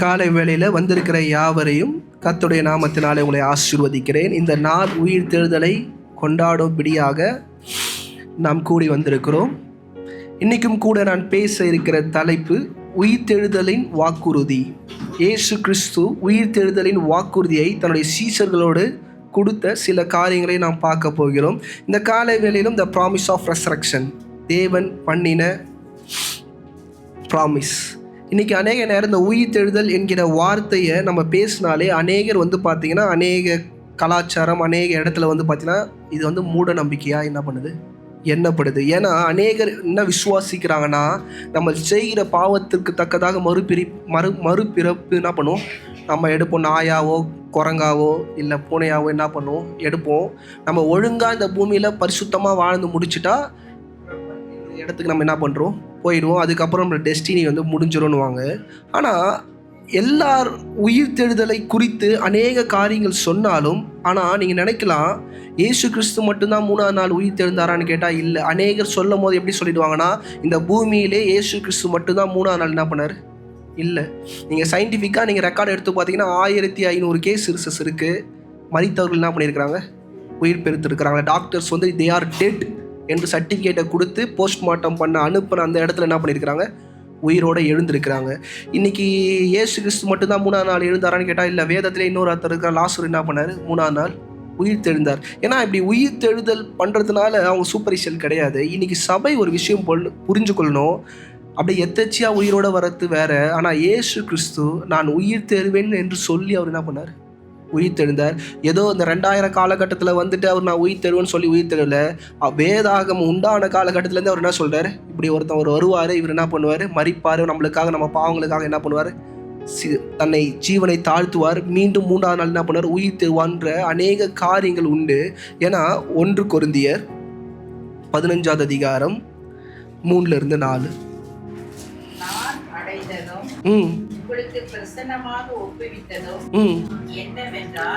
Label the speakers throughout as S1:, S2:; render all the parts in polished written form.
S1: காலை வேளையில் வந்திருக்கிற யாவரையும் கர்த்தருடைய நாமத்தினாலே உங்களை ஆசீர்வதிக்கிறேன். இந்த நாள் உயிர் தெழுதலை கொண்டாடும்படியாக நாம் கூடி வந்திருக்கிறோம். இன்றைக்கும் கூட நான் பேச இருக்கிற தலைப்பு உயிர் தெழுதலின் வாக்குறுதி. இயேசு கிறிஸ்து உயிர் தெழுதலின் வாக்குறுதியை தன்னுடைய சீஷர்களோடு கொடுத்த சில காரியங்களை நாம் பார்க்க போகிறோம். இந்த காலை வேளையிலும் த ப்ராமிஸ் ஆஃப் ரெசரக்ஷன், தேவன் பண்ணின ப்ராமிஸ். இன்றைக்கி அநேக நேரம் இந்த உயிர் தெழுதல் என்கிற வார்த்தையை நம்ம பேசினாலே அநேகர் பார்த்திங்கன்னா அநேக கலாச்சாரம் அநேக இடத்துல பார்த்திங்கன்னா இது மூட நம்பிக்கையாக என்ன பண்ணுது, எண்ணப்படுது. ஏன்னா அநேகர் என்ன விசுவாசிக்கிறாங்கன்னா, நம்ம செய்கிற பாவத்திற்கு தக்கதாக மறுபிறப்பு என்ன பண்ணுவோம், நம்ம எடுப்போம். நாயாவோ குரங்காவோ இல்லை பூனையாவோ என்ன பண்ணுவோம், எடுப்போம். நம்ம ஒழுங்காக இந்த பூமியில் பரிசுத்தமாக வாழ்ந்து முடிச்சுட்டா இடத்துக்கு நம்ம என்ன பண்ணுறோம், போயிடுவோம். அதுக்கப்புறம் நம்ம டெஸ்டினி முடிஞ்சிடும்னுவாங்க. ஆனால் எல்லார் உயிர் தெழுதலை குறித்து அநேக காரியங்கள் சொன்னாலும், ஆனால் நீங்கள் நினைக்கலாம் இயேசு கிறிஸ்து மட்டும்தான் 3ஆம் நாள் உயிர் தெழுந்தாரான்னு கேட்டால் இல்லை. அநேகர் சொல்லும் போது எப்படி சொல்லிடுவாங்கன்னா, இந்த பூமியிலே இயேசு கிறிஸ்து மட்டும்தான் 3ஆம் நாள் என்ன பண்ணார், இல்லை. நீங்கள் சயின்டிஃபிக்காக நீங்கள் ரெக்கார்டு எடுத்து பார்த்தீங்கன்னா 1500 கேசஸ் இருக்குது. மரித்தவர்கள் என்ன பண்ணியிருக்கிறாங்க, உயிர் பெருத்திருக்கிறாங்க. டாக்டர்ஸ் தே ஆர் டெட் என்று சர்டிஃபிகேட்டை கொடுத்து போஸ்ட்மார்ட்டம் பண்ண அனுப்பின அந்த இடத்துல என்ன பண்ணியிருக்கிறாங்க, உயிரோடு எழுந்திருக்கிறாங்க. இன்றைக்கி இயேசு கிறிஸ்து மட்டும்தான் 3ஆம் நாள் எழுந்தாரான்னு கேட்டால் இல்லை. வேதத்தில் இன்னொரு அர்த்தம் இருக்கிற லாசர் என்ன பண்ணார், 3ஆம் நாள் உயிர் தெழுந்தார். ஏன்னா இப்படி உயிர் தெழுதல் பண்ணுறதுனால அவங்க சூப்பரிஷியல் கிடையாது. இன்றைக்கி சபை ஒரு விஷயம் புரிஞ்சு கொள்ளணும். அப்படி எத்தச்சியாக உயிரோடு வரது வேறு. ஆனால் இயேசு கிறிஸ்து நான் உயிர் தெழுவேன் என்று சொல்லி அவர் என்ன பண்ணார், உயிர் தெழுந்தார். ஏதோ இந்த 2000 காலகட்டத்தில் அவர் நான் உயிர் தெழுவேன்னு சொல்லி உயிர் தெழுவல. வேதாகம் உண்டான காலகட்டத்திலேருந்து அவர் என்ன சொல்கிறார், இப்படி ஒருத்தர் வருவார், இவர் என்ன பண்ணுவார், மரிப்பார், நம்மளுக்காக நம்ம பாவங்களுக்காக என்ன பண்ணுவார், தன்னை ஜீவனை தாழ்த்துவார், மீண்டும் 3ஆம் நாள் என்ன பண்ணுவார், உயிர் தெழுவான்ற அநேக காரியங்கள் உண்டு. ஏன்னா 1 கொரிந்தியர் 15ஆம் அதிகாரம் 3-4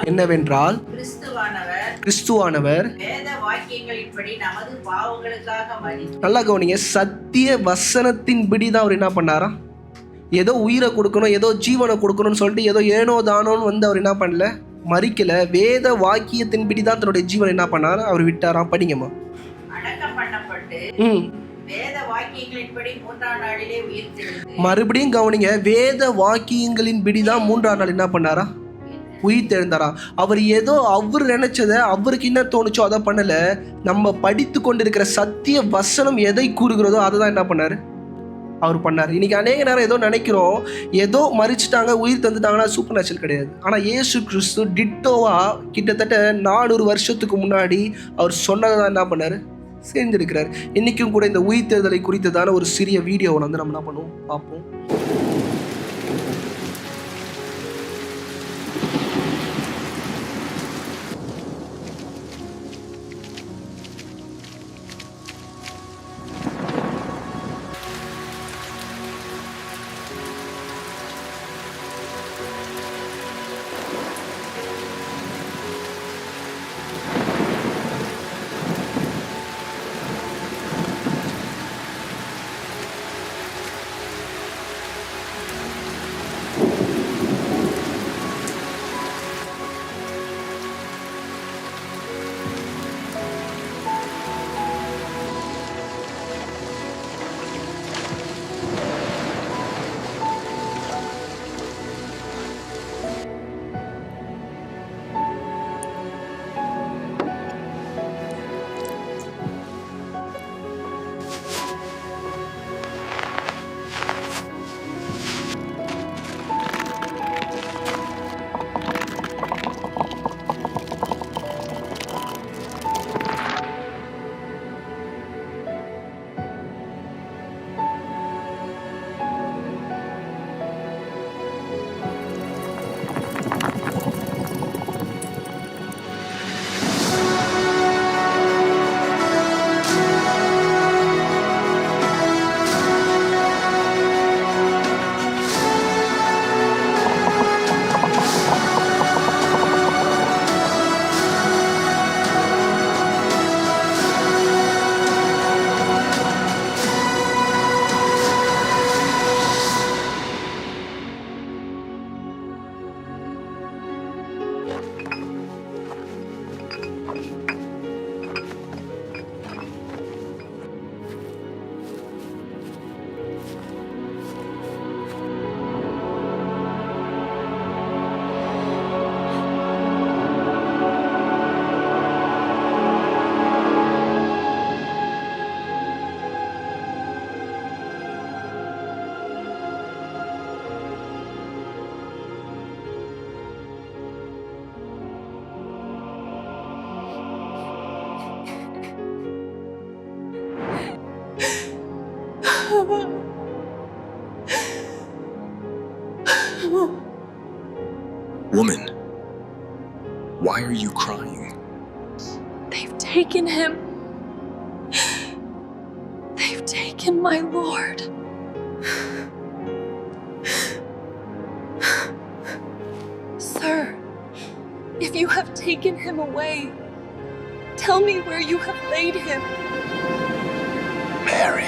S1: என்னவென்றால் கிறிஸ்துவானவர் நல்லா கவனிங்க, சத்திய வசனத்தின்படி தான் அவர் என்ன பண்ணாரா, ஏதோ உயிரை கொடுக்கணும், ஏதோ ஜீவனை கொடுக்கணும்னு சொல்லிட்டு ஏதோ ஏனோ தானோன்னு அவர் என்ன பண்ணல, மறிக்கல. வேத வாக்கியத்தின்படி தான் தன்னுடைய ஜீவனை என்ன பண்ணார், அவர் விட்டாராம். படிங்கம்மா. மறுபடியும் கவனிங்க, வேத வாக்கியங்களின்படி தான் 3ஆம் நாள் என்ன பண்ணாரா, உயிர் தெழுந்தாரா. அவர் ஏதோ அவர் நினைச்சதை அவருக்கு என்ன தோணுச்சோ அதை பண்ணல. நம்ம படித்து கொண்டிருக்கிற சத்திய வசனம் எதை கூறுகிறதோ அதை தான் என்ன பண்ணாரு, அவர் பண்ணார். இன்னைக்கு அநேக நேரம் ஏதோ நினைக்கிறோம், ஏதோ மறிச்சிட்டாங்க உயிர் தந்துட்டாங்கன்னா சூப்பர் நேச்சுரல் கிடையாது. ஆனால் இயேசு கிறிஸ்து டிட்டோவா கிட்டத்தட்ட 400 வருஷத்துக்கு முன்னாடி அவர் சொன்னதை தான் என்ன பண்ணார், செஞ்சிருக்கிறார். இன்றைக்கும் கூட இந்த உயிர் தேர்தலை குறித்ததான ஒரு சிறிய வீடியோவை நம்ம என்ன பண்ணுவோம், பார்ப்போம்.
S2: Woman, why are you crying?
S3: They've taken him. They've taken my Lord. Sir, if you have taken him away, tell me where you have laid him.
S2: Mary.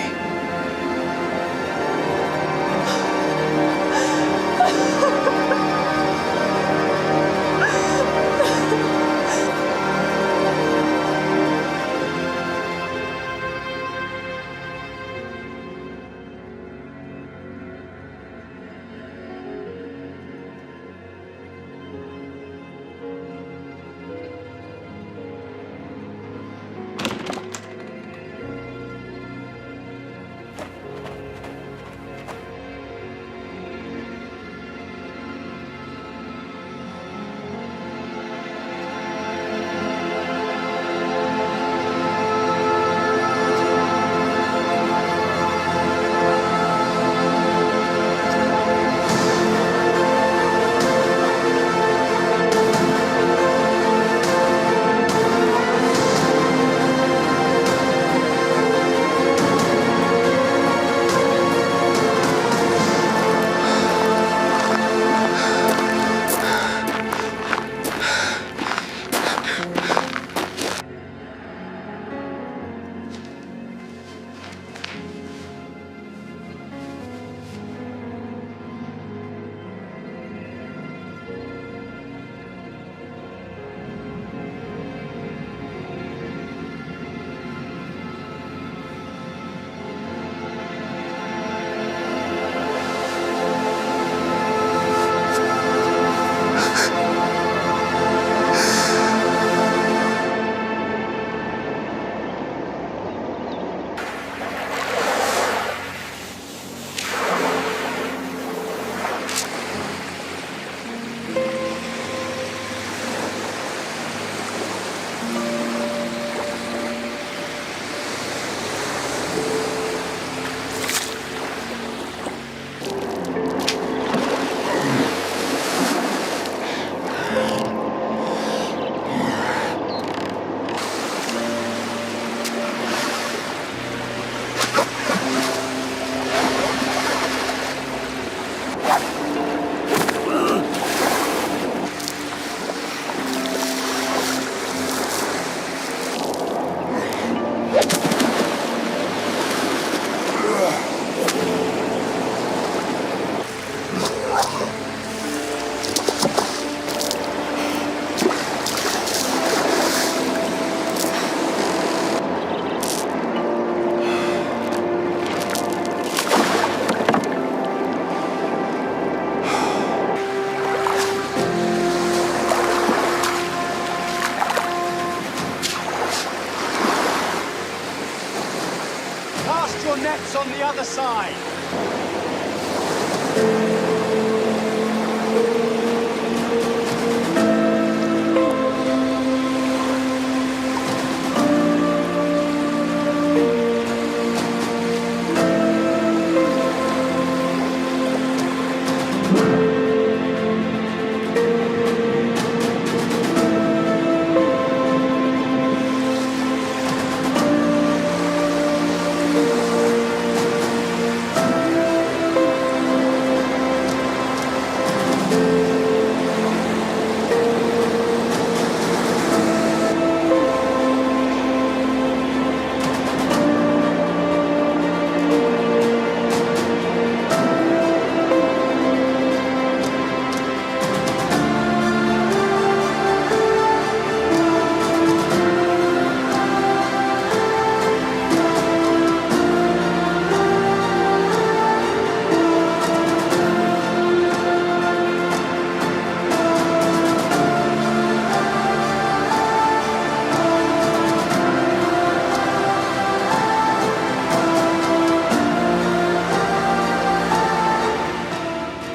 S4: Cast your nets on the other side.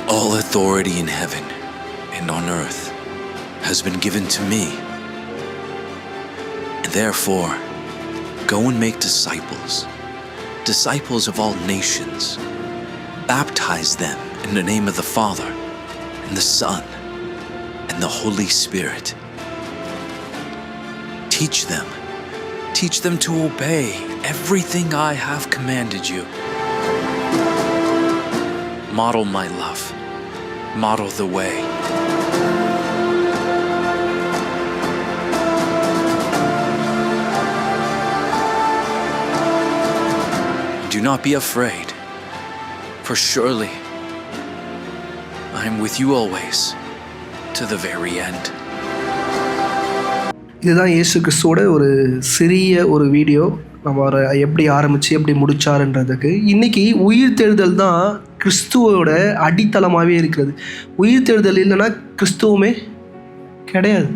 S2: All authority in heaven and on earth has been given to me. And therefore, go and make disciples, disciples of all nations. Baptize them in the name of the Father, and the Son and the Holy Spirit. Teach them to obey everything I have commanded you. Model my love. Model the way. Do not be afraid, for surely I am with you always to the very end.
S1: இதுதான் இயேசு கிறிஸ்துவோட ஒரு சிறிய ஒரு video. நம்ம அவரை எப்படி ஆரம்பித்து எப்படி முடித்தாருன்றதுக்கு. இன்றைக்கி உயிர்த்தெழுதல் தான் கிறிஸ்துவோட அடித்தளமாகவே இருக்கிறது. உயிர்த்தெழுதல் இல்லைன்னா கிறிஸ்துவமே கிடையாது.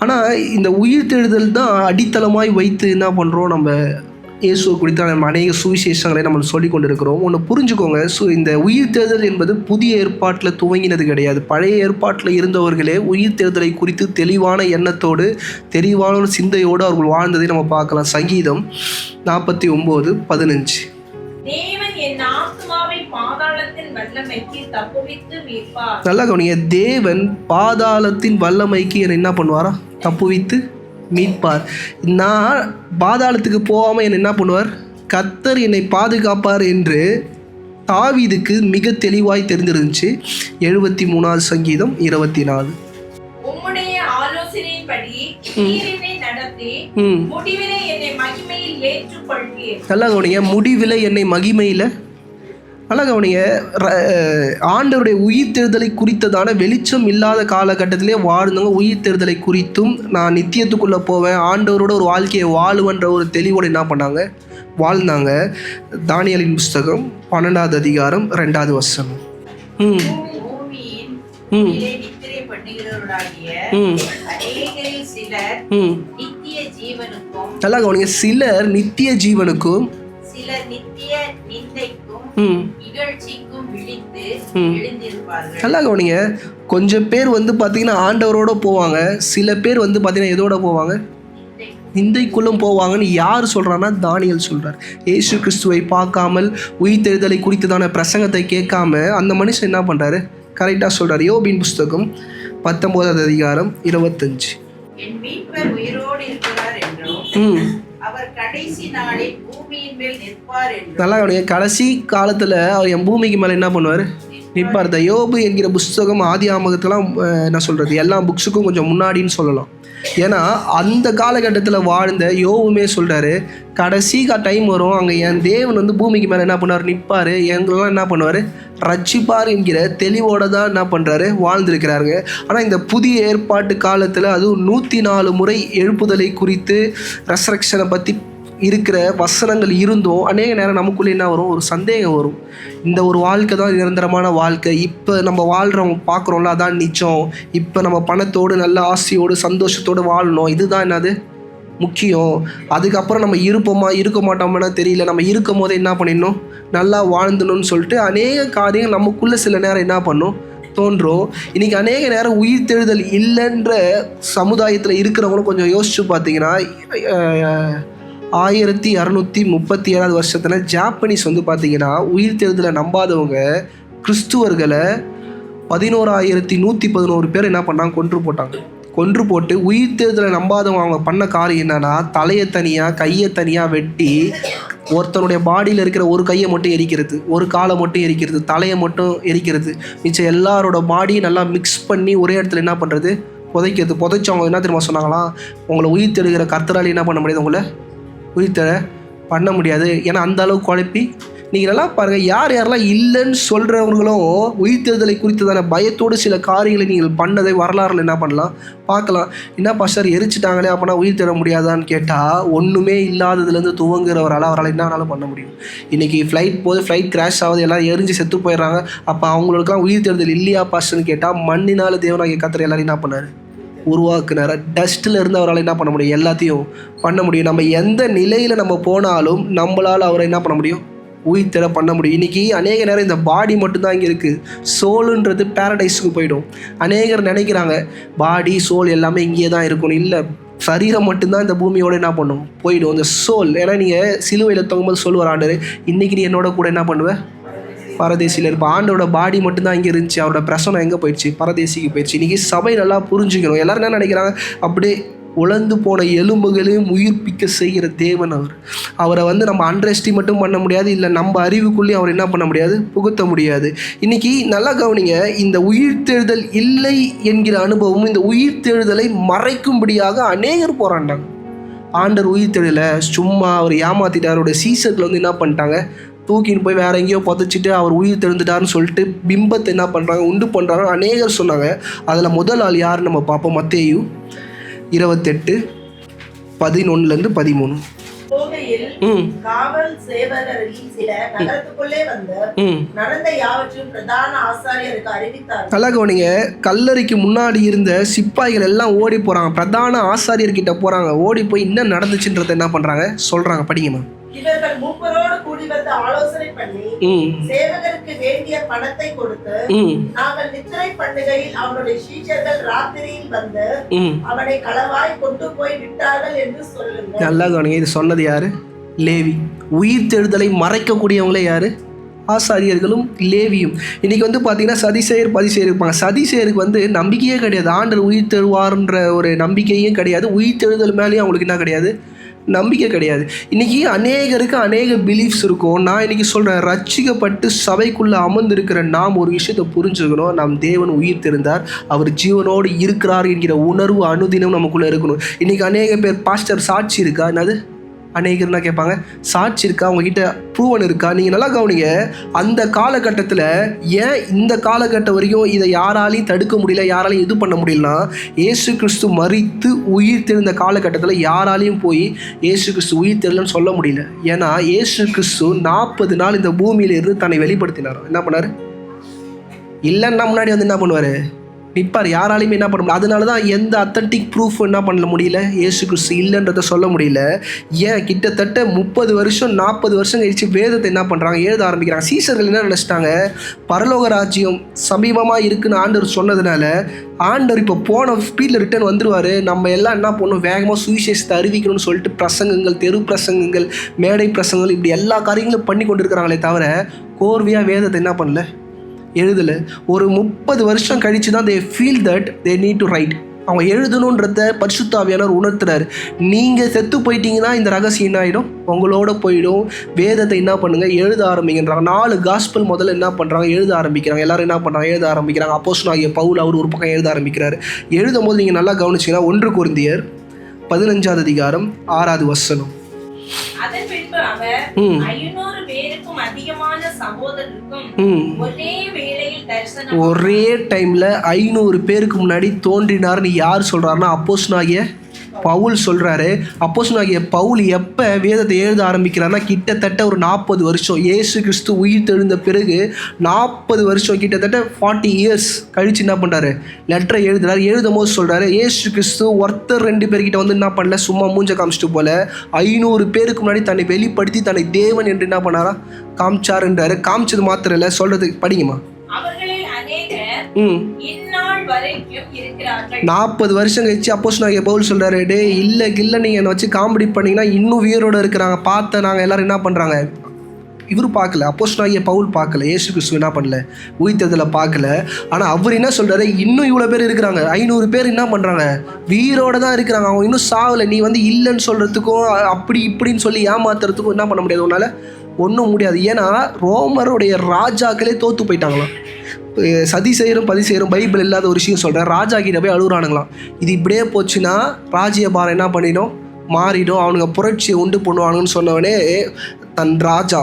S1: ஆனால் இந்த உயிர்த்தெழுதல் தான் அடித்தளமாய் வைத்து என்ன பண்ணுறோம், நம்ம இயேசுவை குறித்த நம்ம அநேக சுவிசேஷங்களை நம்ம சொல்லி கொண்டு இருக்கிறோம். ஒன்று புரிஞ்சுக்கோங்க, இந்த உயிர்த்தெழுதல் என்பது புதிய ஏற்பாட்டில் துவங்கினது கிடையாது. பழைய ஏற்பாட்டில் இருந்தவர்களே உயிர்த்தெழுதலை குறித்து தெளிவான எண்ணத்தோடு தெளிவான ஒரு சிந்தையோடு அவர்கள் வாழ்ந்ததை நம்ம பார்க்கலாம். சங்கீதம் 49:15.
S5: தேவன் என் ஆத்துமாவை பாதாளத்தின் வல்லமைக்கு தப்புவித்து மீட்பார்.
S1: நல்லா கவனிங்க, தேவன் பாதாளத்தின் வல்லமைக்கு என்னை என்ன பண்ணுவாரா? தப்புவித்து மீட்பார். நான் பாதாளத்துக்கு போகாமல் என்னை என்ன பண்ணுவார்? கர்த்தர் என்னை பாதுகாப்பார் என்று தாவீதுக்கு மிக தெளிவாய் தெரிஞ்சிருந்துச்சு. 73 சங்கீதம் 24.
S5: உம்முடைய ஆலோசனையின்படி நீரினை நடத்தி முடிவிலே என்னை மகிமையில் ஏற்றுக்கொள்வீர். நல்லா
S1: கவனிங்க, முடிவிலே என்னை மகிமையில். நல்லா கவனிங்க, ஆண்டவருடைய உயிர்த்தெழுதலை குறித்ததான வெளிச்சம் இல்லாத காலகட்டத்திலே வாழ்ந்தவங்க உயிர்த்தெழுதலை குறித்தும் நான் நித்தியத்துக்குள்ளே போவேன், ஆண்டவரோட ஒரு வாழ்க்கையை வாழுவன்ற ஒரு தெளிவோடு என்ன பண்ணாங்க? வாழ்ந்தாங்க. தானியேலின் புஸ்தகம் 12வது அதிகாரம் 2வது வசனம்.
S5: பூமியின் நித்திரை பண்ணுகிறவர்களாகிய அநேகரில் சிலர் நித்திய ஜீவனுக்கும்,
S1: நல்லா கவனிங்க, சிலர் நித்திய ஜீவனுக்கும்
S5: சிலர் நித்திய நிந்தைக்கும் இகழ்ச்சிக்கும் விழித்து எழுந்திருப்பார்கள்.
S1: நல்லா கவனிங்க, கொஞ்சம் பேர் பார்த்தீங்கன்னா ஆண்டவரோட போவாங்க, சில பேர் பார்த்தீங்கன்னா எதோட போவாங்க? நிந்தைக்குள்ளும் போவாங்கன்னு யார் சொல்கிறான்னா தானியேல் சொல்கிறார். இயேசு கிறிஸ்துவை பார்க்காமல் உயிர்த்தெழுதலை குறித்ததான பிரசங்கத்தை கேட்காம அந்த மனுஷன் என்ன பண்ணுறாரு? கரெக்டாக சொல்கிறார். யோபின் புஸ்தகம் 19வது அதிகாரம் 25.
S5: என் மீட்பர் உயிரோடு இருக்கிறார் என்றும் அவர் கடைசி நாளில் பூமியின் மேல் நிற்பார் என்றும்.
S1: நல்லா கவனிங்க, கடைசி காலத்தில் அவர் என் பூமிக்கு மேலே என்ன பண்ணுவார்? நிற்பார். இந்த யோபு என்கிற புஸ்தகம் ஆதி ஆமகத்தெல்லாம் என்ன சொல்கிறது, எல்லா புக்ஸுக்கும் கொஞ்சம் முன்னாடின்னு சொல்லலாம். ஏன்னா அந்த காலகட்டத்தில் வாழ்ந்த யோவுமே சொல்கிறாரு, கடைசி டைம் வரும், அங்கே என் தேவன் பூமிக்கு மேலே என்ன பண்ணுவார்? நிற்பார், எங்களெல்லாம் என்ன பண்ணுவார்? ரட்சிப்பார் என்கிற தெளிவோடு தான் என்ன பண்ணுறாரு? வாழ்ந்துருக்கிறாருங்க. ஆனால் இந்த புதிய ஏற்பாட்டு காலத்தில் அதுவும் 104 முறை எழுப்புதலை குறித்து ரெசரக்ஷனை பற்றி இருக்கிற வசனங்கள் இருந்தும் அநேக நேரம் நமக்குள்ளே என்ன வரும்? ஒரு சந்தேகம் வரும். இந்த ஒரு வாழ்க்கை தான் நிரந்தரமான வாழ்க்கை, இப்போ நம்ம வாழ்கிறவங்க பார்க்குறோம்ல அதான் நிச்சயம், இப்போ நம்ம பணத்தோடு நல்ல ஆசையோடு சந்தோஷத்தோடு வாழணும், இதுதான் என்னது முக்கியம். அதுக்கப்புறம் நம்ம இருப்போமா இருக்க மாட்டோம்னா தெரியல, நம்ம இருக்கும் போதே என்ன பண்ணிடணும்? நல்லா வாழ்ந்தணும்னு சொல்லிட்டு அநேக காரியங்கள் நமக்குள்ளே சில நேரம் என்ன பண்ணும்? தோன்றும். இன்றைக்கி அநேக நேரம் உயிர்த்தெழுதல் இல்லைன்ற சமுதாயத்தில் இருக்கிறவங்களும் கொஞ்சம் யோசிச்சு பார்த்தீங்கன்னா 1637 வருஷத்தில் ஜாப்பனீஸ் பார்த்தீங்கன்னா உயிர்த்தெழுதலை நம்பாதவங்க கிறிஸ்துவர்களை 11,111 பேர் என்ன பண்ணாங்க? கொன்று போட்டு உயிர்த்தெழுதலை நம்பாதவங்க அவங்க பண்ண காரியம் என்னன்னா, தலையை தனியாக கையை தனியாக வெட்டி ஒருத்தனுடைய பாடியில் இருக்கிற ஒரு கையை மட்டும் எரிக்கிறது, ஒரு காலை மட்டும் எரிக்கிறது, தலையை மட்டும் எரிக்கிறது, மிச்சம் எல்லாரோட பாடியும் நல்லா மிக்ஸ் பண்ணி ஒரே இடத்துல என்ன பண்ணுறது? புதைச்சவங்க என்ன தெரியுமா சொன்னாங்களாம்? உங்களை உயிர்த்தெழுகிற கர்த்தரால் என்ன பண்ண முடியாது? உங்களை உயிர்த்தெழ பண்ண முடியாது. ஏன்னா அந்த அளவுக்கு குழப்பி. நீங்கள் நல்லா பாருங்கள், யாரெல்லாம் இல்லைன்னு சொல்கிறவங்களும் உயிர்த்தெழுதலை குறித்ததான பயத்தோடு சில காரியங்களை நீங்கள் பண்ணதை வரலாறுல என்ன பண்ணலாம்? பார்க்கலாம். என்ன பாஸ்டர் எரிச்சிட்டாங்களே அப்போனா உயிர்த்தெழ முடியாதான்னு கேட்டால், ஒன்றுமே இல்லாததுலேருந்து துவங்குறவரால் அவரால் என்னன்னாலும் பண்ண முடியும். இன்றைக்கி ஃப்ளைட் கிராஷ் ஆகுது, எல்லாம் எரிஞ்சு செத்து போயிடுறாங்க, அப்போ அவங்களுக்குலாம் உயிர்த்தெழுதல் இல்லையா பாஸ்டர்னு கேட்டால், மண்ணினால் தேவனாகிய கர்த்தர் எல்லாரும் என்ன பண்ணார்? உருவாக்குனார். டஸ்ட்டில் இருந்து அவரால் என்ன பண்ண முடியும்? எல்லாத்தையும் பண்ண முடியும். நம்ம எந்த நிலையில் நம்ம போனாலும் நம்மளால் அவரை என்ன பண்ண முடியும்? உயிர்த்தெழ பண்ண முடியும். இன்றைக்கி அநேக நேரம் இந்த பாடி மட்டும்தான் இங்கே இருக்குது, சோலுன்றது பேரடைஸுக்கு போயிடும். அநேகர் நினைக்கிறாங்க பாடி சோல் எல்லாமே இங்கேயே தான் இருக்கணும். இல்லை, சரீரம் மட்டும்தான் இந்த பூமியோடு என்ன பண்ணும்? போயிடும். இந்த சோல், ஏன்னா நீங்கள் சிலுவையில் தொங்கும்போது சொல்லுவார் ஆண்டவர், இன்றைக்கி நீ என்னோட கூட என்ன பண்ணுவேன்? பரதேசியில் இருப்பான். ஆண்டோட பாடி மட்டும்தான் இங்கே இருந்துச்சு, அவரோட பிரசனம் எங்கே போயிடுச்சு? பரதேசிக்கு போயிடுச்சு. இன்றைக்கி சபை நல்லா புரிஞ்சுக்கணும். எல்லோரும் என்ன நினைக்கிறாங்க? அப்படியே உலர்ந்து போன எலும்புகளையும் உயிர்ப்பிக்க செய்கிற தேவன் அவர். அவரை நம்ம அண்டர் எஸ்டிமேட்டும் பண்ண முடியாது, இல்லை நம்ம அறிவுக்குள்ளேயும் அவர் என்ன பண்ண முடியாது, புகுத்த முடியாது. இன்றைக்கி நல்லா கவனிங்க, இந்த உயிர்த்தெழுதல் இல்லை என்கிற அனுபவம் இந்த உயிர்த்தெழுதலை மறைக்கும்படியாக அநேகர் போராண்டாங்க. ஆண்டர் உயிர்த்தெழுதலை சும்மா அவர் ஏமாத்திட்டார். அவருடைய சீசர்கள் என்ன பண்ணிட்டாங்க, தூக்கின்னு போய் வேற எங்கேயோ புதைச்சிட்டு அவர் உயிர் தெழுந்துட்டாருன்னு சொல்லிட்டு பிம்பத்தை என்ன பண்ணுறாங்க, உண்டு பண்ணுறாங்க அநேகர் சொன்னாங்க. அதில் முதல் ஆள் யார் நம்ம பார்ப்போம். மத்தேயு 28:11-13.
S5: காவல் சேவகரில் சிலர் நகரத்துக்குள்ளே வந்து நடந்த யாவற்றையும் பிரதான ஆசாரியருக்கு அறிவித்தார்கள்.
S1: நல்லா கவனிங்க, கல்லறைக்கு முன்னாடி இருந்த சிப்பாய்கள் எல்லாம் ஓடி போறாங்க, பிரதான ஆசாரியர்கிட்ட போறாங்க. ஓடி போய் என்ன நடந்துச்சுன்றதை என்ன பண்றாங்க, சொல்றாங்க. படிங்கம்மா.
S5: இவர்கள் மூப்பரோடு கூடி வந்து ஆலோசனை பண்ணி சேவகருக்கு வேண்டிய பணத்தை கொடுத்து, நாங்கள் நித்திரை பண்ணுகையில் அவனுடைய சீஷர்கள் ராத்திரியில் வந்து அவனை களவாய் கொண்டு போய் விட்டார்கள் என்று சொல்லுங்க. நல்லா கவனிங்க, இது சொன்னது யாரு? லேவி. உயிர்த்தெழுதலை மறைக்கக்கூடியவங்களே யாரு? ஆசாரியர்களும் லேவியும். இன்னைக்கு பார்த்தீங்கன்னா சதிசேயர் பதிசேயர் இருப்பாங்க. சதிசேயருக்கு நம்பிக்கையே கிடையாது, ஆண்டவர் உயிர் தெழுவார்ன்ற ஒரு நம்பிக்கையும் கிடையாது, உயிர்த்தெழுதல் மேலேயும் அவங்களுக்கு என்ன கிடையாது, நம்பிக்கை கிடையாது. இன்றைக்கி அநேகருக்கு அநேக பிலீஃப்ஸ் இருக்கும். நான் இன்றைக்கி சொல்கிறேன், ரட்சிக்கப்பட்டு சபைக்குள்ளே அமர்ந்திருக்கிற நாம் ஒரு விஷயத்தை புரிஞ்சுக்கணும். நம் தேவன் உயிர் தெரிந்தார், அவர் ஜீவனோடு இருக்கிறார் என்கிற உணர்வு அனுதினம் நமக்குள்ளே இருக்கணும். இன்றைக்கி அநேக பேர் பாஸ்டர் சாட்சி இருக்கா, என்னது அநேகர்னா கேட்பாங்க, சாட்சி இருக்கா, அவங்ககிட்ட ப்ரூவன் இருக்கா? நீங்கள் நல்லா கவனிங்க, அந்த காலகட்டத்தில் ஏன் இந்த காலகட்டம் வரைக்கும் இதை யாராலையும் தடுக்க முடியல, யாராலையும் இது பண்ண முடியலனா, இயேசு கிறிஸ்து மரித்து உயிர் தெரிந்த காலகட்டத்தில் யாராலையும் போய் இயேசு கிறிஸ்து உயிர் தெரியலன்னு சொல்ல முடியல. ஏன்னா இயேசு கிறிஸ்து 40 நாள் இந்த பூமியில இருந்து தன்னை வெளிப்படுத்தினார். என்ன பண்ணார்? இல்லைன்னா முன்னாடி என்ன பண்ணுவார், நிற்பார். யாராலையுமே என்ன பண்ண முடியல. அதனால தான் எந்த அத்தன்டிக் ப்ரூஃப் என்ன பண்ண முடியல, இயேசு கிறிஸ்து இல்லைன்றதை சொல்ல முடியல. ஏன் கிட்டத்தட்ட 30 வருஷம் 40 வருஷம் கழிச்சு வேதத்தை என்ன பண்ணுறாங்க, எழுத ஆரம்பிக்கிறாங்க. சீசர்கள் என்ன நினச்சிட்டாங்க, பரலோக ராஜ்யம் சமீபமாக இருக்குன்னு ஆண்டவர் சொன்னதுனால ஆண்டவர் இப்போ போன ஸ்பீடில் ரிட்டர்ன் வந்துடுவார், நம்ம எல்லாம் என்ன பண்ணணும், வேகமாக சுவிசேஷத்தை அறிவிக்கணும்னு சொல்லிட்டு பிரசங்கங்கள், தெரு பிரசங்கங்கள், மேடை பிரசங்கங்கள், இப்படி எல்லா காரியங்களும் பண்ணி கொண்டு இருக்கிறாங்களே தவிர கோர்வையாக வேதத்தை என்ன பண்ணல, எழுதலை. ஒரு 30 வருஷம் கழித்து தான் they feel that they need to write. அவங்க எழுதணுன்றத பரிசுத்த ஆவியானவர் உணர்த்துறாரு. நீங்கள் செத்து போயிட்டீங்கன்னா இந்த ரகசியம் என்ன ஆகிடும், உங்களோட போயிடும். வேதத்தை என்ன பண்ணுங்க, எழுத ஆரம்பிக்கின்றாங்க. 4 காஸ்பல் முதல்ல என்ன பண்ணுறாங்க, எழுத ஆரம்பிக்கிறாங்க. எல்லாரும் என்ன பண்ணுறாங்க, எழுத ஆரம்பிக்கிறாங்க. அப்போஸ்தலனாகிய பவுல் அவர் ஒரு பக்கம் எழுத ஆரம்பிக்கிறாரு. எழுதும் போது நீங்கள் நல்லா கவனிச்சிங்கன்னா 1 கொரிந்தியர் 15:6 அதன் பின்பு அவர் 500 பேருக்கும் அதிகமான சகோதரருக்கும்
S1: ஒரே டைம்ல 500 பேருக்கு முன்னாடி தோன்றினார்னு யார் சொல்றாருன்னா அப்போஸ்தலனாகிய பவுல் சொல்றாரு. அப்போஸ்தலனாகிய பவுல் எப்போ வேதத்தை எழுத ஆரம்பிக்கிறாருன்னா கிட்டத்தட்ட ஒரு 40 வருஷம், இயேசு கிறிஸ்து உயிர் தெழுந்த பிறகு 40 வருஷம், கிட்டத்தட்ட 40 இயர்ஸ் கழிச்சு என்ன பண்ணுறாரு, லெட்டரை எழுதுறாரு. எழுதும் போது சொல்கிறாரு, இயேசு கிறிஸ்து ஒருத்தர் 2 பேர்கிட்ட என்ன பண்ணல, சும்மா மூஞ்ச காமிச்சிட்டு போல 500 பேருக்கு முன்னாடி தன்னை வெளிப்படுத்தி தன்னை தேவன் என்று என்ன பண்ணாரா, காமிச்சாருன்றாரு. காமிச்சது மாத்திரம் இல்லை, சொல்றதுக்கு படிங்கம்மா. 40 வருஷம் கழிச்சு அப்போஸ்தலனாகிய பவுல் சொல்றாரு, டே இல்லை நீங்கள் என்னை வச்சு காமெடி பண்ணிங்கன்னா இன்னும் உயிரோடு இருக்கிறாங்க, பார்த்த நாங்கள் எல்லாரும் என்ன பண்ணுறாங்க, இவர் பார்க்கல, அப்போஸ்தலனாகிய பவுல் பார்க்கல, இயேசு கிறிஸ்து என்ன பண்ணல, உயிர்த்தெழுதலை பார்க்கல. ஆனால் அவர் என்ன சொல்கிறாரு, இன்னும் இவ்வளோ பேர் இருக்கிறாங்க, 500 பேர் என்ன பண்ணுறாங்க, உயிரோடு தான் இருக்கிறாங்க, அவங்க இன்னும் சாவலை. நீ இல்லைன்னு சொல்கிறதுக்கும் அப்படி இப்படின்னு சொல்லி ஏமாத்துறதுக்கும் என்ன பண்ண முடியாது, உன்னால் ஒன்றும் முடியாது. ஏன்னா ரோமருடைய ராஜாக்களே தோற்று போயிட்டாங்களாம். சதிசேயரும் பதிசேயரும் பைபிள் இல்லாத ஒரு விஷயம் சொல்கிறேன், ராஜா கிட்ட போய் அழுகுறானுங்களாம். இது இப்படியே போச்சுன்னா ராஜ்யபாரம் என்ன பண்ணிடும், மாறிடும், அவனுங்க புரட்சியை உண்டு பண்ணுவானுங்கன்னு சொன்னவனே தன் ராஜா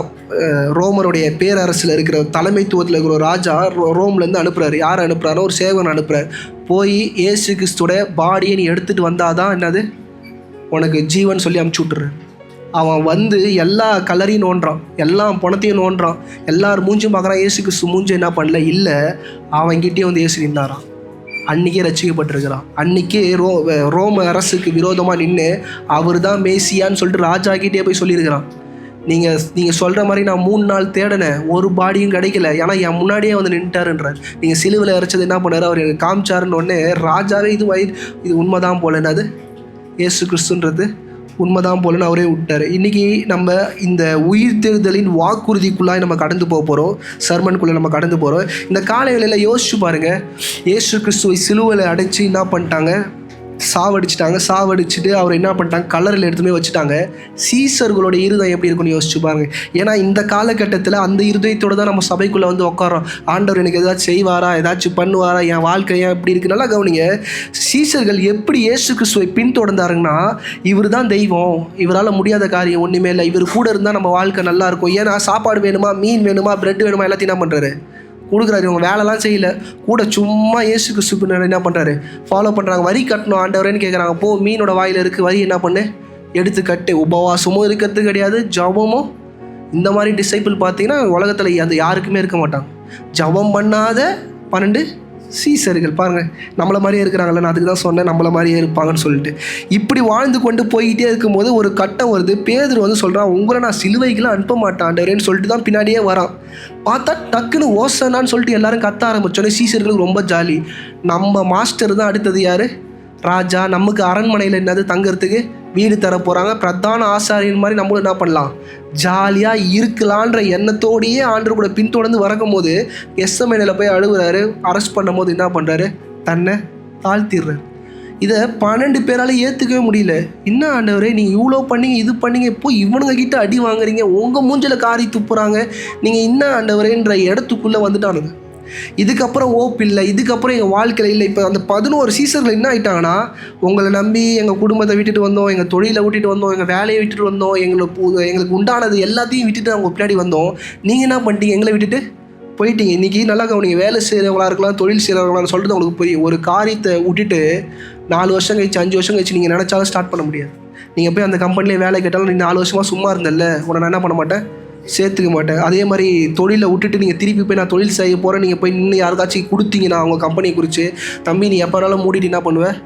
S1: ரோமருடைய பேரரசில் இருக்கிற தலைமைத்துவத்தில் இருக்கிற ஒரு ராஜா ரோம்லேருந்து அனுப்புகிறாரு. யாரை அனுப்புகிறாரோ ஒரு சேவனை அனுப்புகிறார். போய் இயேசு கிறிஸ்துவோட பாடியை நீ எடுத்துகிட்டு வந்தாதான் என்னது உனக்கு ஜீவன் சொல்லி அமுச்சு விட்டுரு. அவன் எல்லா கலரையும் நோண்டுறான், எல்லா பணத்தையும் நோண்டுறான், எல்லாரும் மூஞ்சும் பார்க்குறான். இயேசு கிறிஸ்து மூஞ்சும் என்ன பண்ணல, இல்லை அவன்கிட்டயே இயேசு நின்றாரான். அன்றைக்கே ரசிக்கப்பட்டிருக்கிறான். அன்றைக்கே ரோம அரசுக்கு விரோதமாக நின்று அவர் தான் மேசியான்னு சொல்லிட்டு ராஜாக்கிட்டே போய் சொல்லியிருக்கிறான். நீங்கள் சொல்கிற மாதிரி நான் 3 நாள் தேடினேன், ஒரு பாடியும் கிடைக்கல, ஏன்னா என் முன்னாடியே நின்றுட்டாருன்றார். நீங்கள் சிலுவில் இறைச்சது என்ன பண்ணார், அவர் எனக்கு காமிச்சாருன்னு உடனே ராஜாவே இது உண்மைதான் போல, என்னது இயேசு கிறிஸ்துன்றது உண்மைதான் போலன்னு அவரே விட்டார். இன்றைக்கி நம்ம இந்த உயிர்த்தெழுதலின் வாக்குறுதிக்குள்ளாய் நம்ம கடந்து போக போகிறோம். சர்மனுக்குள்ளே நம்ம கடந்து போகிறோம். இந்த காலைகளில் யோசிச்சு பாருங்கள், இயேசு கிறிஸ்துவை சிலுவையில் அடைச்சி என்ன பண்ணிட்டாங்க, சாவடிச்சுட்டு அவர் என்ன பண்ணிட்டாங்க, கல்லறையில் எடுத்துமே வச்சுட்டாங்க. சீசர்களோட இருதயம் எப்படி இருக்குன்னு யோசிச்சு பாருங்க. ஏன்னா இந்த காலகட்டத்தில் அந்த இருதயத்தோடு தான் நம்ம சபைக்குள்ளே வந்து உட்காரோம். ஆண்டவர் எனக்கு ஏதாச்சும் செய்வாரா, ஏதாச்சும் பண்ணுவாரா, என் வாழ்க்கை ஏன் இப்படி இருக்கு. நல்லா கவனிங்க, சீசர்கள் எப்படி இயேசு கிறிஸ்துவை பின்தொடர்ந்தாருங்கன்னா, இவர் தான் தெய்வம், இவரால் முடியாத காரியம் ஒன்றுமே இல்லை, இவர் கூட இருந்தால் நம்ம வாழ்க்கை நல்லா இருக்கும். ஏன்னா சாப்பாடு வேணுமா, மீன் வேணுமா, பிரெட் வேணுமா, எல்லாத்தையும் என்ன பண்ணுறாரு, கொடுக்குறாரு. இவங்க வேலைலாம் செய்யலை, கூட சும்மா இயேசு கிறிஸ்து என்ன பண்ணுறாரு, ஃபாலோ பண்ணுறாங்க. வரி கட்டணும் ஆண்டவரேன்னு கேட்குறாங்க. போ, மீனோட வாயில் இருக்குது, வரி என்ன பண்ணு, எடுத்து கட்டு. உபவாசமும் இருக்கிறது கிடையாது, ஜபமும். இந்த மாதிரி டிசைபிள் பார்த்தீங்கன்னா உலகத்தில் அது யாருக்குமே இருக்க மாட்டாங்க. ஜபம் பண்ணாத 12 சீசர்கள் பாருங்கள், நம்மளை மாதிரியே இருக்கிறாங்களே. நான் அதுக்கு தான் சொன்னேன் நம்மளை மாதிரியே இருப்பாங்கன்னு சொல்லிட்டு. இப்படி வாழ்ந்து கொண்டு போய்கிட்டே இருக்கும்போது ஒரு கட்டம் வருது. பேதுரு வந்து சொல்கிறான், உங்களை நான் சிலுவைக்கெல்லாம் அனுப்ப மாட்டேன் ஆண்டவரேன்னு சொல்லிட்டு தான் பின்னாடியே வரான். பார்த்தா டக்குன்னு ஓசனான்னு சொல்லிட்டு எல்லாரும் கத்த ஆரம்பிச்சோன்னே சீசர்களுக்கு ரொம்ப ஜாலி. நம்ம மாஸ்டர் தான் அடுத்தது யார், ராஜா. நமக்கு அரண்மனையில் என்னது தங்கிறதுக்கு வீடு தர போகிறாங்க. பிரதான ஆசாரியன் மாதிரி நம்மளும் என்ன பண்ணலாம், ஜாலியாக இருக்கலான்ற எண்ணத்தோடையே ஆண்டவர் கூட பின்தொடர்ந்து வரக்கும் போது எஸ்எம்எனில் போய் அழுகுறாரு. அரெஸ்ட் பண்ணும் போது என்ன பண்ணுறாரு, தன்னை தாழ்த்திடுறாரு. இதை 12 பேரால் ஏற்றுக்கவே முடியல. என்ன ஆண்டவரே, நீங்கள் இவ்வளோ பண்ணீங்க, இது பண்ணீங்க, இப்போ இவனுங்க கிட்ட அடி வாங்குறீங்க, உங்கள் மூஞ்சில் காரி துப்புறாங்க, நீங்கள் என்ன ஆண்டவரேன்ற இடத்துக்குள்ளே வந்துட்டானுங்க. இதுக்கப்புறம் ஓப்பு இல்லை, இதுக்கப்புறம் எங்கள் வாழ்க்கையில் இல்லை. இப்போ அந்த 11 சீசர்கள் என்ன ஆகிட்டாங்கன்னா, உங்களை நம்பி எங்கள் குடும்பத்தை விட்டுட்டு வந்தோம், எங்கள் தொழிலை விட்டுட்டு வந்தோம், எங்கள் வேலையை விட்டுட்டு வந்தோம், எங்களுக்கு உண்டானது எல்லாத்தையும் விட்டுட்டு அவங்க பின்னாடி வந்தோம். நீங்கள் என்ன பண்ணிட்டீங்க, எங்களை விட்டுட்டு போயிட்டீங்க. இன்றைக்கி நல்லா கவனிங்க, வேலை செய்கிறவங்களா இருக்கலாம், தொழில் செய்கிறவங்களான்னு சொல்லிட்டு உங்களுக்கு புரியும். ஒரு காரியத்தை விட்டுட்டு 4 வருஷம் கழிச்சு 5 வருஷம் கழிச்சு நீங்கள் நினச்சாலும் ஸ்டார்ட் பண்ண முடியாது. நீங்கள் போய் அந்த கம்பெனிலே வேலை கேட்டாலும், நீ 4 வருஷமாக சும்மா இருந்தல்ல, உன்னை நான் என்ன பண்ண மாட்டேன், சேர்த்துக்க மாட்டேன். அதே மாதிரி தொழிலை விட்டுட்டு நீங்கள் திருப்பி போய் நான் தொழில் செய்ய போகிறேன், நீங்கள் போய் நின்று யாருக்காச்சும் கொடுத்தீங்கன்னா அவங்க கம்பெனியை குறித்து, தம்பி நீ எப்போனாலும் மூடிட்டு என்ன பண்ணுவேன்,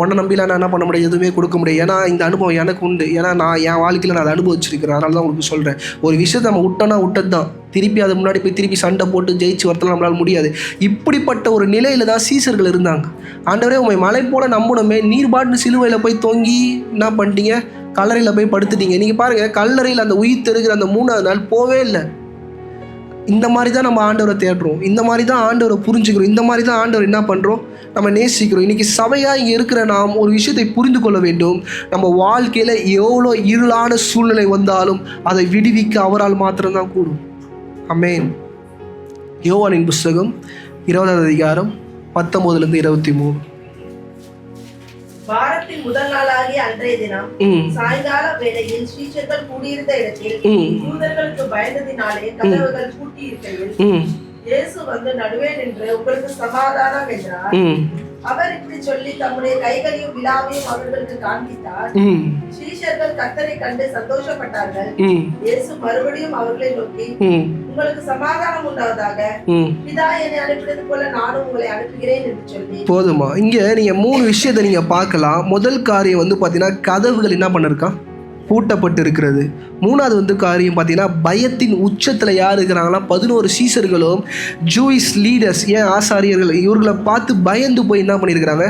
S1: உன்னை நம்பிலாம் நான் என்ன பண்ண முடியாது, எதுவுமே கொடுக்க முடியாது. ஏன்னா இந்த அனுபவம் எனக்கு உண்டு, ஏன்னா நான் என் வாழ்க்கையில் நான் அதை அனுபவிச்சிருக்கிறேன். அதனால தான் உங்களுக்கு சொல்கிறேன். ஒரு விஷயத்தை நம்ம விட்டோன்னா விட்டது தான், திருப்பி அது முன்னாடி போய் திருப்பி சண்டை போட்டு ஜெயிச்சு வரத்தலாம் நம்மளால் முடியாது. இப்படிப்பட்ட ஒரு நிலையில் தான் சீசர்கள் இருந்தாங்க. ஆண்டவரே உண்மை மலை போல நம்பணுமே, நீர் பாட்டு சிலுவையில் போய் தொங்கி என்ன பண்ணிட்டீங்க, கல்லறையில் போய் படுத்துட்டீங்க. நீங்கள் பாருங்கள், கல்லறையில் அந்த உயிர் தெருகிற அந்த 3ஆவது நாள் போவே இல்லை. இந்த மாதிரி தான் நம்ம ஆண்டவரை தேடுறோம், இந்த மாதிரி தான் ஆண்டவரை புரிஞ்சுக்கிறோம், இந்த மாதிரி தான் ஆண்டவர் என்ன பண்ணுறோம், நம்ம நேசிக்கிறோம். இன்றைக்கி சபையாக இங்கே இருக்கிற நாம் ஒரு விஷயத்தை புரிந்து கொள்ள வேண்டும். நம்ம வாழ்க்கையில் எவ்வளோ இருளான சூழ்நிலை வந்தாலும் அதை விடுவிக்க அவரால் மாத்திரம்தான் கூடும். ஆமென். யோவானின் புஸ்தகம் 20வது அதிகாரம் 19லிருந்து 23.
S5: வாரத்தின் முதல் நாளாகிய அன்றைய தினம் சாயங்கால வேளையில் சீஷர்கள் கூடியிருந்த இடத்தில் யூதர்களுக்கு பயந்ததினாலே கதவுகள் பூட்டி இருக்கையில் இயேசு வந்து நடுவே நின்று, உங்களுக்கு சமாதானம் என்றார். அவர் இப்படி சொல்லி தம்முடைய கைகளையும் விழாவையும் அவர்களுக்கு காண்பித்தார். சீஷர்கள் கர்த்தரை கண்டு சந்தோஷப்பட்டார்கள். இயேசு மறுபடியும் அவர்களை நோக்கி, உங்களுக்கு சமாதானம் உண்டாவதாக, பிதா என்னை அனுப்பினது போல நானும் உங்களை அனுப்புகிறேன் என்று சொல்லி.
S1: போதுமா? இங்க நீங்க 3 விஷயத்தை நீங்க பார்க்கலாம். முதல் காரியம் வந்து பாத்தீங்கன்னா, கதவுகள் என்ன பண்ணிருக்கான், பூட்டப்பட்டு இருக்கிறது. 3வது காரியம் பார்த்தீங்கன்னா, பயத்தின் உச்சத்தில் யார் இருக்கிறாங்கன்னா 11 சீசர்களும் ஜூயிஷ் லீடர்ஸ், ஏன் ஆசாரியர்கள், இவர்களை பார்த்து பயந்து போய் என்ன பண்ணியிருக்கிறாங்க,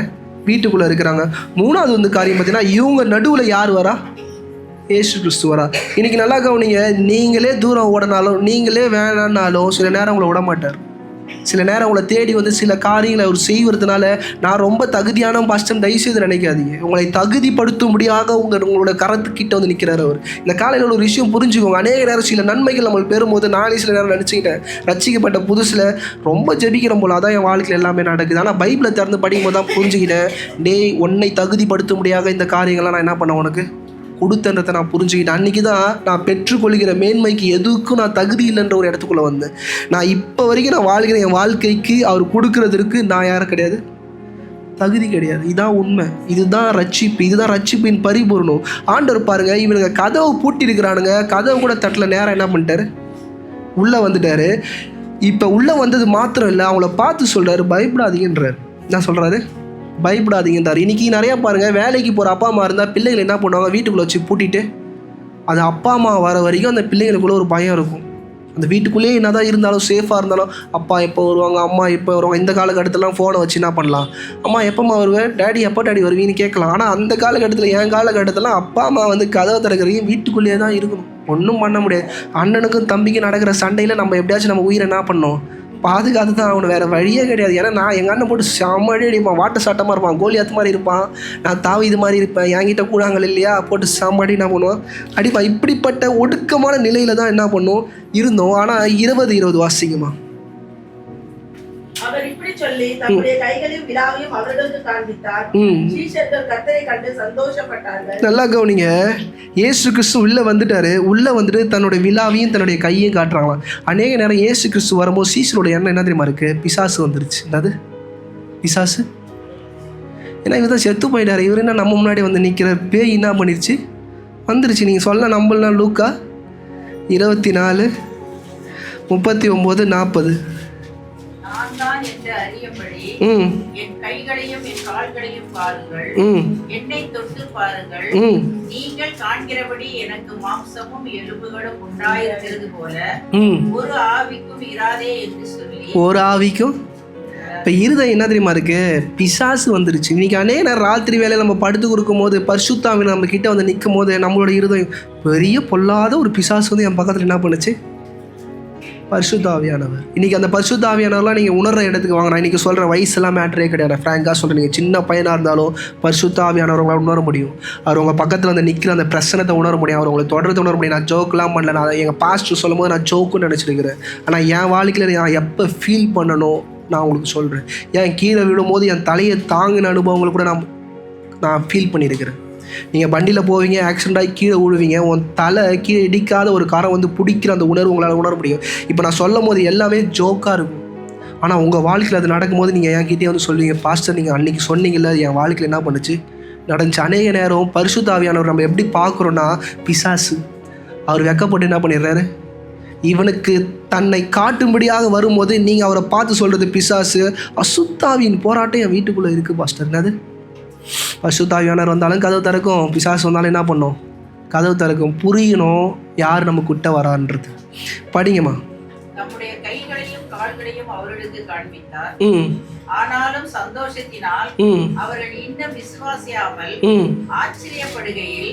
S1: வீட்டுக்குள்ளே இருக்கிறாங்க. 3வது காரியம் பார்த்தீங்கன்னா, இவங்க நடுவில் யார் வரா, இயேசு கிறிஸ்து வரா. இன்றைக்கி நல்லா கவனிங்க, நீங்களே தூரம் ஓடனாலும், நீங்களே வேணான்னாலும் சில நேரம் உங்களை விட மாட்டார். சில நேரம் உங்களை தேடி வந்து சில காரியங்களை அவர் செய்வதனால, நான் ரொம்ப தகுதியான பாஸ்டர் தயவுசெய்து நினைக்காதீங்க. உங்களை தகுதிப்படுத்தும்படியாக உங்களோட கரத்துக்கிட்ட வந்து நிற்கிறார் அவர். இந்த காலையில் ஒரு விஷயம் புரிஞ்சுக்கோங்க. அநேக நேரம் சில நன்மைகள் நம்மளுக்கு பெறும்போது நானே சில நேரம் நினச்சிக்கிட்டேன், ரட்சிக்கப்பட்ட புதுசில் ரொம்ப ஜெபிக்கிற போல அதான் என் வாழ்க்கையில் எல்லாமே நடக்குது. ஆனால் பைபிளை திறந்து படிக்கும் போது தான் புரிஞ்சுக்கிட்டேன், டேய் உன்னை தகுதிப்படுத்தும்படியாக இந்த காரியங்கள்லாம் நான் என்ன பண்ண உனக்கு கொடுத்தன்றதை நான் புரிஞ்சுக்கிட்டேன். அன்றைக்கி தான் நான் பெற்றுக்கொள்கிற மேன்மைக்கு எதுக்கும் நான் தகுதி இல்லைன்ற ஒரு இடத்துக்குள்ளே வந்தேன். நான் இப்போ வரைக்கும் நான் வாழ்கிற என் வாழ்க்கைக்கு அவர் கொடுக்கறதுக்கு நான் யாரும் கிடையாது, தகுதி கிடையாது. இதுதான் உண்மை, இதுதான் ரட்சிப்பு, இதுதான் ரட்சிப்பின் பரிபூர்ணம். ஆண்டவர் பாருங்கள், இவனுங்க கதவு பூட்டி இருக்கிறானுங்க, கதவு கூட தட்டில் நேரம் என்ன பண்ணிட்டாரு, உள்ளே வந்துட்டார். இப்போ உள்ளே வந்தது மாத்திரம் இல்லை, அவங்கள பார்த்து சொல்கிறாரு, பயப்படாதீங்கன்றார். என்ன சொல்கிறாரு, பயப்படாதீங்கன்றார். இன்றைக்கி நிறையா பாருங்கள், வேலைக்கு போகிற அப்பா அம்மா இருந்தால் பிள்ளைகள் என்ன பண்ணுவாங்க, வீட்டுக்குள்ளே வச்சு பூட்டிட்டு, அது அப்பா அம்மா வர வரைக்கும் அந்த பிள்ளைங்களுக்குள்ள ஒரு பயம் இருக்கும். அந்த வீட்டுக்குள்ளேயே என்ன தான் இருந்தாலும் சேஃபாக இருந்தாலும் அப்பா எப்போ வருவாங்க, அம்மா எப்போ வருவாங்க. இந்த காலகட்டத்திலாம் ஃபோனை வச்சு என்ன பண்ணலாம், அம்மா எப்போம்மா வருவேன், டேடி எப்போ டேடி வருவீன்னு கேட்கலாம். ஆனால் அந்த காலகட்டத்தில், என் காலகட்டத்தில் அப்பா அம்மா வந்து கதவை திறக்கிறதையும் வீட்டுக்குள்ளேயே தான் இருக்கணும், ஒன்றும் பண்ண முடியாது. அண்ணனுக்கும் தம்பிக்கும் நடக்கிற சண்டையில் நம்ம எப்படியாச்சும் நம்ம உயிரை என்ன பண்ணோம், பாதுகாத்து தான் அவனு, வேறு வழியே கிடையாது. ஏன்னா நான் எங்கள் அண்ணன் போட்டு செம்மடி அடிப்பான், வாட்ட சாட்டமாக இருப்பான், கோலியாத்து மாதிரி இருப்பான், நான் தாவி இது மாதிரி இருப்பேன், என்கிட்ட கூடாங்கள் இல்லையா போட்டு செம்மடி என்ன பண்ணுவோம் அடிப்பான். இப்படிப்பட்ட ஒடுக்கமான நிலையில் தான் என்ன பண்ணோம் இருந்தோம். ஆனால் 20 வாசிக்குமா,
S5: அவர் இப்படி சொல்லி தம்முடைய கைகளையும் விலாவையும் அவர்களுக்கு காண்பித்தார். சீஷர்கள் கர்த்தரை கண்டு சந்தோஷப்பட்டார்கள்.
S1: நல்லா கவனிங்க, இயேசு கிறிஸ்து உள்ளே வந்துட்டாரு. உள்ளே வந்துட்டு தன்னுடைய விலாவையும் தன்னுடைய கையையும் காட்டுறாங்களாம். அநேக நேரம் இயேசு கிறிஸ்து வரும்போது சீசரோட எண்ணம் என்ன தெரியுமா இருக்குது, பிசாசு வந்துருச்சு. என்னது பிசாசு? ஏன்னா இவர் தான் செத்து போயிட்டாரு, இவர் என்ன நம்ம முன்னாடி வந்து நிற்கிற, பேய் என்ன பண்ணிருச்சு வந்துருச்சு. நீங்கள் சொல்ல நம்பலனா லூக்கா 24, 39, 40.
S6: என்று அறியும்படி என் கைகளையும் என் கால்களையும் பாருங்கள், என்னை தொட்டு பாருங்கள். நீங்கள் காண்கிறபடி எனக்கு மாம்சமும் எலும்புகளும் உண்டாயிருக்கிறது போல ஒரு ஆவிக்கும் இராதே என்று சொல்லி.
S1: ஒரு ஆவிக்கும் இப்போ இருதயம் என்ன தெரியுமா இருக்கு, பிசாசு வந்துருச்சு. இன்னைக்கு அநேக நேரம் ராத்திரி வேலையில் நம்ம படுத்து கொடுக்கும் போது பரிசுத்தாவின் நம்ம கிட்ட வந்து நிற்கும் போது நம்மளோட இருதயம் பெரிய பொல்லாத ஒரு பிசாசு வந்து என் பக்கத்தில் என்ன பண்ணுச்சு, பரிசுத்தாவியானவர். இன்றைக்கி அந்த பரிசுத்தாவியானவர்லாம் நீங்கள் உணர்ற இடத்துக்கு வாங்க. நான் இன்றைக்கி சொல்கிற வயசுலாம் மேட்டரே கிடையாது, ஃப்ராங்காக சொல்கிறேன். நீங்கள் சின்ன பையனாக இருந்தாலும் பரிசுத்தாவியானவர்களால் உணர முடியும். அவர் உங்கள் பக்கத்தில் வந்து நிற்கிற அந்த பிரச்சனத்தை உணர முடியும், அவர் உங்களை தொடர்ந்து உணர முடியும். நான் ஜோக்கெலாம் பண்ணல, நான் எங்கள் பாஸ்டர் சொல்லும் போது நான் ஜோக்குன்னு நினச்சிருக்கிறேன். ஆனால் என் வாழ்க்கையில் நான் எப்போ ஃபீல் பண்ணணும் நான் உங்களுக்கு சொல்கிறேன். என் கீழே விழும்போது என் தலையை தாங்கின அனுபவங்களை கூட நான் ஃபீல் பண்ணியிருக்கிறேன். நீங்கள் வண்டியில் போவீங்க, ஆக்சிடென்ட் ஆகி கீழே விழுவீங்க, உன் தலை கீழே இடிக்காத ஒரு காரை வந்து பிடிக்கிற அந்த உணர்வு உங்களால் உணர முடியும். இப்போ நான் சொல்லும் போது எல்லாமே ஜோக்காக இருக்கும், ஆனால் உங்கள் வாழ்க்கையில் அது நடக்கும்போது நீங்கள் என்கிட்டே வந்து சொல்லுவீங்க, பாஸ்டர் நீங்கள் அன்றைக்கி சொன்னீங்கல்ல, என் வாழ்க்கையில் என்ன பண்ணுச்சு நடந்துச்சு. அநேக நேரம் பரிசுத்தாவியானவர் நம்ம எப்படி பார்க்குறோன்னா, பிசாசு அவர் வெக்கப்பட்டு என்ன பண்ணிடுறாரு, இவனுக்கு தன்னை காட்டும்படியாக வரும்போது நீங்கள் அவரை பார்த்து சொல்கிறது பிசாசு. அசுத்தாவியின் போராட்டம் என் வீட்டுக்குள்ளே இருக்குது பாஸ்டர். என்னது, பரிசுத்தாவியானவர் வந்தாலும் கதவு திறக்கும், பிசாசு வந்தாலும் என்ன பண்ணும், கதவு திறக்கும். புரியணும் யார் நம்ம கிட்ட வரான்றது. படிங்கம்மா.
S6: நம்முடைய கைகளையும் கால்களையும் அவர்களுக்கு காண்பித்தார். ஆனாலும் சந்தோஷத்தினால் அவர்கள் இன்னும் விசுவாசியாமல் ஆச்சரியப்படுகையில்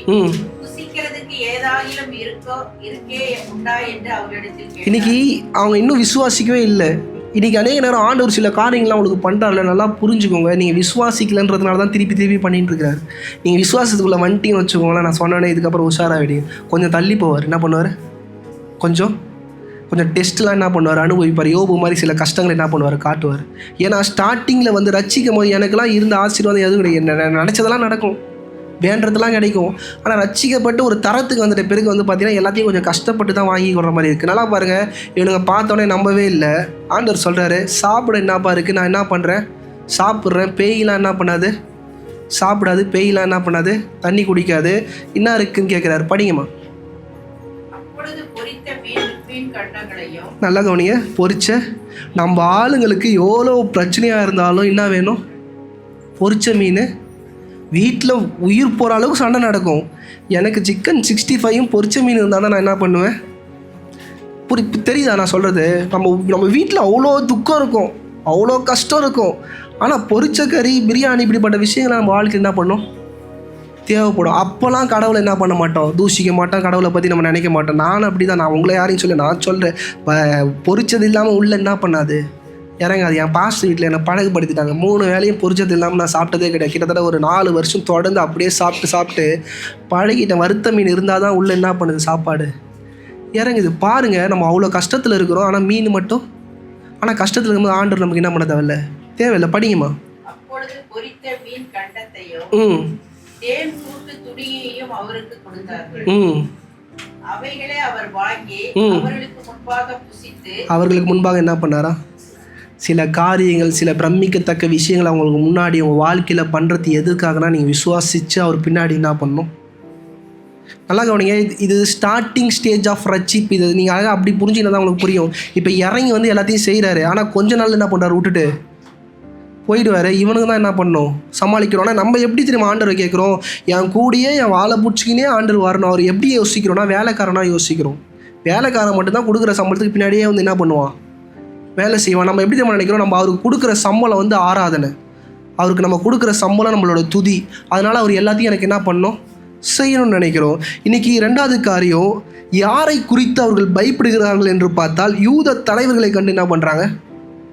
S6: புசிக்கிறதுக்கு ஏதாயிலும் இருக்கே உண்டா என்று அவர்களிடத்தில் கேட்டார். இன்னைக்கு
S1: அவங்க இன்னும் விசுவாசிக்கவே இல்லை. இன்றைக்கி அநேக நேரம் ஆண்டவர் சில காரியங்கள்லாம் உங்களுக்கு பண்ணுறாருல, நல்லா புரிஞ்சுக்கோங்க. நீங்கள் விசுவாசிக்கலன்றதுனால தான் திருப்பி பண்ணிட்டு இருக்கிறாரு. நீங்கள் விசுவாசத்துக்குள்ளே வந்துட்டீங்கன்னு வச்சுக்கோங்களேன், நான் சொன்னேனே இதுக்கப்புறம் உஷாராகிடுங்க. கொஞ்சம் தள்ளி போவார், என்ன பண்ணுவார், கொஞ்சம் டெஸ்ட்லாம் என்ன பண்ணுவார், அனுபவிப்பார். யோபு மாதிரி சில கஷ்டங்களை என்ன பண்ணுவார், காட்டுவார். ஏன்னா ஸ்டார்டிங்கில் வந்து ரட்சிக்கும் போது எனக்கெல்லாம் இருந்த ஆசீர்வாதம் எதுவும் கிடையாது, நினச்சதெல்லாம் நடக்கும், வேண்டதெல்லாம் கிடைக்கும். ஆனால் ரட்சிக்கப்பட்டு ஒரு தரத்துக்கு வந்துட்ட பிறகு வந்து பார்த்தீங்கன்னா எல்லாத்தையும் கொஞ்சம் கஷ்டப்பட்டு தான் வாங்கி கொடுற மாதிரி இருக்குது. நல்லா பாருங்கள், இவனுங்க பார்த்தோன்னே நம்பவே இல்லை. ஆண்டவர் சொல்கிறாரு, சாப்பிட என்னப்பா இருக்குது, நான் என்ன பண்ணுறேன், சாப்பிட்றேன். பேயெலாம் என்ன பண்ணாது, சாப்பிடாது. பேயெலாம் என்ன பண்ணாது, தண்ணி குடிக்காது. என்ன இருக்குன்னு கேட்குறாரு. படிங்கம்மா. நல்லா கவனிங்க, பொரிச்ச நம்ம ஆளுங்களுக்கு எவ்வளோ பிரச்சனையாக இருந்தாலும் என்ன வேணும், பொரிச்ச மீன். வீட்டில் உயிர் போகிற அளவுக்கு சண்டை நடக்கும். எனக்கு சிக்கன் 65 பொரிச்ச மீன் இருந்தால் தான் நான் என்ன பண்ணுவேன், தெரியுதா நான் சொல்கிறது? நம்ம வீட்டில் அவ்வளோ துக்கம் இருக்கும், அவ்வளோ கஷ்டம் இருக்கும். ஆனால் பொரிச்ச கறி, பிரியாணி, இப்படிப்பட்ட விஷயங்களை நம்ம வாழ்க்கையில் என்ன பண்ணோம், தேவைப்படும். அப்போல்லாம் கடவுளை என்ன பண்ண மாட்டோம், தூஷிக்க மாட்டோம், கடவுளை பற்றி நம்ம நினைக்க மாட்டோம். நான் அப்படி தான், நான் உங்களை யாரையும் சொல்ல, நான் சொல்கிறேன், பொரிச்சது இல்லாமல் உள்ள என்ன பண்ணாது, இறங்காது. என் பாஸ்டர் வீட்டில் என்னை பழகுபடுத்திட்டாங்க. 3 வேளையும் பொரிச்சது இல்லாமல் நான் சாப்பிட்டதே கிடையாது. கிட்டத்தட்ட ஒரு 4 வருஷம் தொடர்ந்து அப்படியே சாப்பிட்டு பழகிட்டேன். வறுத்த மீன் இருந்தால் தான் உள்ளே என்ன பண்ணுது, சாப்பாடு இறங்குது. பாருங்கள், நம்ம அவ்வளோ கஷ்டத்தில் இருக்கிறோம், ஆனால் மீன் மட்டும், ஆனால் கஷ்டத்தில் இருக்கும்போது ஆண்டவர் நமக்கு என்ன பண்ண தேவையில்லை. படிங்கம்மா.
S6: அப்பொழுது பொரித்த மீன் கண்டத்தையும் தேன் கூட்டு துணியையும் அவருக்கு கொடுத்தார்கள். அவைகளை அவர் வாங்கி அவர்களுக்கு முன்பாக புசித்து, அவர்களுக்கு
S1: முன்பாக என்ன பண்ணாரா, சில காரியங்கள், சில பிரமிக்கத்தக்க விஷயங்கள் அவங்களுக்கு முன்னாடி உங்கள் வாழ்க்கையில் பண்ணுறது எதுக்காகனா, நீங்கள் விசுவாசித்து அவர் பின்னாடி என்ன பண்ணணும். நல்லா கவனிங்க, இது ஸ்டார்டிங் ஸ்டேஜ் ஆஃப் ரட்சிப்பு. இது நீங்கள் அழகாக அப்படி புரிஞ்சுக்கினா தான் உங்களுக்கு புரியும். இப்போ இறங்கி வந்து எல்லாத்தையும் செய்கிறாரு, ஆனால் கொஞ்ச நாள் என்ன பண்ணுறாரு, விட்டுட்டு போயிடுவார். இவனுக்கு தான் என்ன பண்ணணும், சமாளிக்கிறோம். ஆனால் நம்ம எப்படி தெரியுமா ஆண்டவர் கேட்குறோம், என் கூடியே என் வாழை பிடிச்சிக்கினே ஆண்டவர் வரணும். அவர் எப்படி யோசிக்கிறோன்னா, வேலைக்காரனாக யோசிக்கிறோம். வேலைக்காரன் மட்டும்தான் கொடுக்குற சம்பளத்துக்கு பின்னாடியே வந்து என்ன பண்ணுவான், வேலை செய்வான். நம்ம எப்படி நம்ம நினைக்கிறோம், நம்ம அவருக்கு கொடுக்குற சம்பளம் வந்து ஆராதனை, அவருக்கு நம்ம கொடுக்குற சம்பளம் நம்மளோட துதி, அதனால் அவர் எல்லாத்தையும் எனக்கு என்ன பண்ணணும், செய்யணும்னு நினைக்கிறோம். இன்றைக்கி 2வது காரியம், யாரை குறித்து அவர்கள் பயப்படுகிறார்கள் என்று பார்த்தால் யூத தலைவர்களை கண்டு என்ன பண்ணுறாங்க,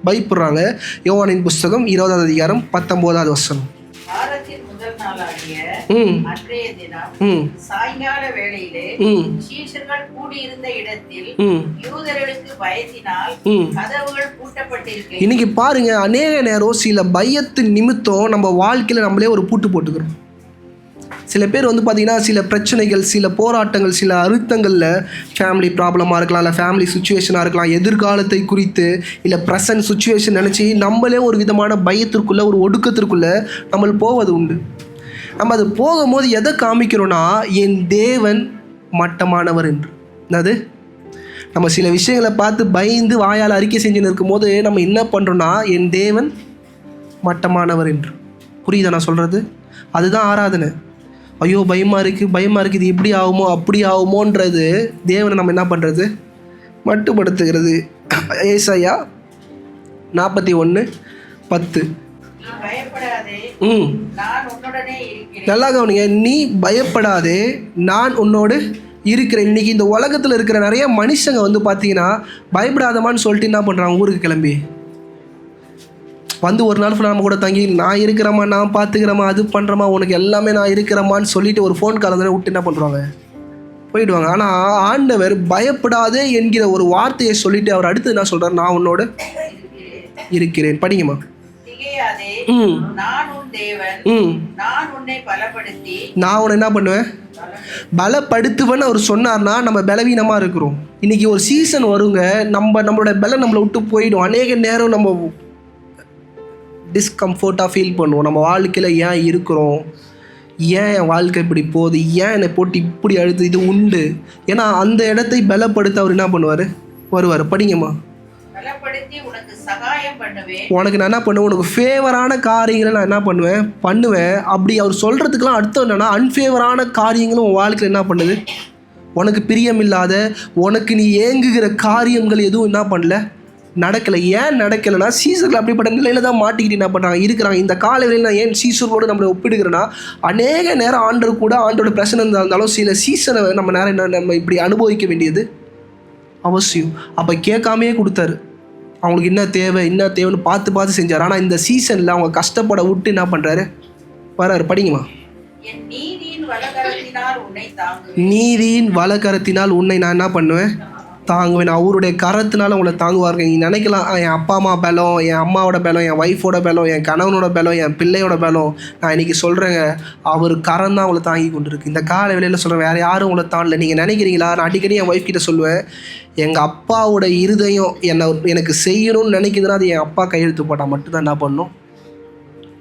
S1: பயப்படுறாங்க. யோவானின் புஸ்தகம் 20வது அதிகாரம் 19வது வசனம்.
S6: வாரத்தின் முதல் நாளாகிய அன்றைய தினம் சாயங்கால வேளையிலே சீஷர்கள் கூடியிருந்த இடத்தில் யூதர்களுக்கு பயத்தினால் கதவுகள் பூட்டப்பட்டிருக்க.
S1: இன்னைக்கு பாருங்க, அநேக நேரம் சில பயத்தின் நிமித்தம் நம்ம வாழ்க்கையில நம்மளே ஒரு பூட்டு போட்டுக்கிறோம். சில பேர் வந்து பார்த்தீங்கன்னா சில பிரச்சனைகள், சில போராட்டங்கள், சில அழுத்தங்களில் ஃபேமிலி ப்ராப்ளமாக இருக்கலாம், இல்லை ஃபேமிலி சுச்சுவேஷனாக இருக்கலாம், எதிர்காலத்தை குறித்து இல்லை ப்ரெசன்ட் சுச்சுவேஷன் நினச்சி நம்மளே ஒரு விதமான பயத்திற்குள்ளே, ஒரு ஒடுக்கத்திற்குள்ளே நம்ம போவது உண்டு. நம்ம அது போகும்போது எதை காமிக்கிறோன்னா, என் தேவன் மட்டமானவர் என்று. என்னது, நம்ம சில விஷயங்களை பார்த்து பயந்து வாயால் அறிக்கை செஞ்சுன்னு இருக்கும்போது நம்ம என்ன பண்ணுறோன்னா, என் தேவன் மட்டமானவர் என்று. புரியுதா நான் சொல்கிறது? அதுதான் ஆராதனை. ஐயோ பயமாக இருக்குது, இது இப்படி ஆகுமோ அப்படி ஆகுமோன்றது தேவனை நம்ம என்ன பண்ணுறது, மட்டுப்படுத்துகிறது. ஏசாயா 41:10. நல்லா கவனிங்க, நீ பயப்படாதே, நான் உன்னோடு இருக்கிறேன். இன்றைக்கி இந்த உலகத்தில் இருக்கிற நிறைய மனுஷங்க வந்து பார்த்தீங்கன்னா பயப்படாதமான்னு சொல்லிட்டு என்ன பண்ணுறாங்க, ஊருக்கு கிளம்பி வந்து ஒரு நாள் ஃபுல்லாக நம்ம கூட தங்கி, நான் இருக்கிறேம்மா, நான் பார்த்துக்கிறேம்மா, அது பண்ணுறேம்மா, உனக்கு எல்லாமே நான் இருக்கிறேம்மான்னு சொல்லிட்டு ஒரு ஃபோன் கால் வந்து விட்டு என்ன பண்ணுறாங்க, போயிடுவாங்க. ஆனால் ஆண்டவர் பயப்படாதே என்கிற ஒரு வார்த்தையை சொல்லிட்டு அவர் அடுத்து என்ன சொல்கிறார், நான் உன்னோட இருக்கிறேன். படிங்கம்மா. நான் உன்னை என்ன பண்ணுவேன், பலப்படுத்துவேன்னு அவர் சொன்னார்னா நம்ம பலவீனமாக இருக்கிறோம். இன்றைக்கி ஒரு சீசன் வருங்க, நம்மளோட பலம் நம்மளை விட்டு போயிடும். அநேக நேரம் நம்ம டிஸ்கம்ஃபர்ட்டாக ஃபீல் பண்ணுவோம். நம்ம வாழ்க்கையில் ஏன் இருக்கிறோம், ஏன் என் வாழ்க்கை இப்படி போகுது, ஏன் என்னை போட்டு இப்படி அழுது, இது உண்டு. ஏன்னா அந்த இடத்தை பலப்படுத்த அவர் என்ன பண்ணுவார், வருவார். படிங்கம்மா. உனக்கு நான் என்ன பண்ணுவேன், உனக்கு ஃபேவரான காரியங்களை நான் என்ன பண்ணுவேன். அப்படி அவர் சொல்கிறதுக்கெலாம் அர்த்தம் என்னென்னா, அன்ஃபேவரான காரியங்களும் உன் வாழ்க்கையில் என்ன பண்ணுது, உனக்கு பிரியமில்லாத, உனக்கு நீ ஏங்குகிற காரியங்கள் எதுவும் என்ன பண்ணல, நடக்கலை. ஏன் நடக்கலைன்னா, சீசர்கள் அப்படிப்பட்ட நிலையில் தான் மாட்டிக்கிட்டு என்ன பண்ணுறாங்க, இருக்கிறாங்க. இந்த காலவெளியில் நான் ஏன் சீசர்களோடு நம்மளை ஒப்பிடுகிறேன்னா, அநேக நேரம் ஆண்டவர் கூட ஆண்டோட பிரச்சனை இருந்தாலும் சில சீசனை நம்ம நேரம் நம்ம இப்படி அனுபவிக்க வேண்டியது அவசியம். அப்போ கேட்காமையே கொடுத்தாரு, அவங்களுக்கு என்ன தேவைன்னு பார்த்து செஞ்சார். ஆனால் இந்த சீசனில் அவங்க கஷ்டப்பட விட்டு என்ன பண்ணுறாரு, வராரு. படிங்கம்மா. நீதியின் வலக்கரத்தினால் உன்னை நான் என்ன பண்ணுவேன், தாங்குவேன். அவருடைய கரத்தினால உங்களை தாங்குவாருங்க. நீங்கள் நினைக்கலாம், என் அப்பா அம்மா பலம், என் அம்மாவோட பலம், என் ஒய்ஃபோட பலம், என் கணவனோட பலம், என் பிள்ளையோட பலம். நான் இன்றைக்கி சொல்கிறேங்க, அவர் கரம் தான் உங்களை தாங்கி கொண்டு இருக்கு. இந்த கால வேளையில் சொல்கிறேன், வேறு யாரும் உங்களை தாண்டல. நீங்கள் நினைக்கிறீங்களா? நான் அடிக்கடி என் ஒய்ஃப் கிட்ட சொல்லுவேன், எங்கள் அப்பாவோட இருதயம் எனக்கு செய்யணும்னு நினைக்குதுன்னா அது என் அப்பா கையெழுத்து போட்டால் மட்டும்தான் என்ன பண்ணணும்.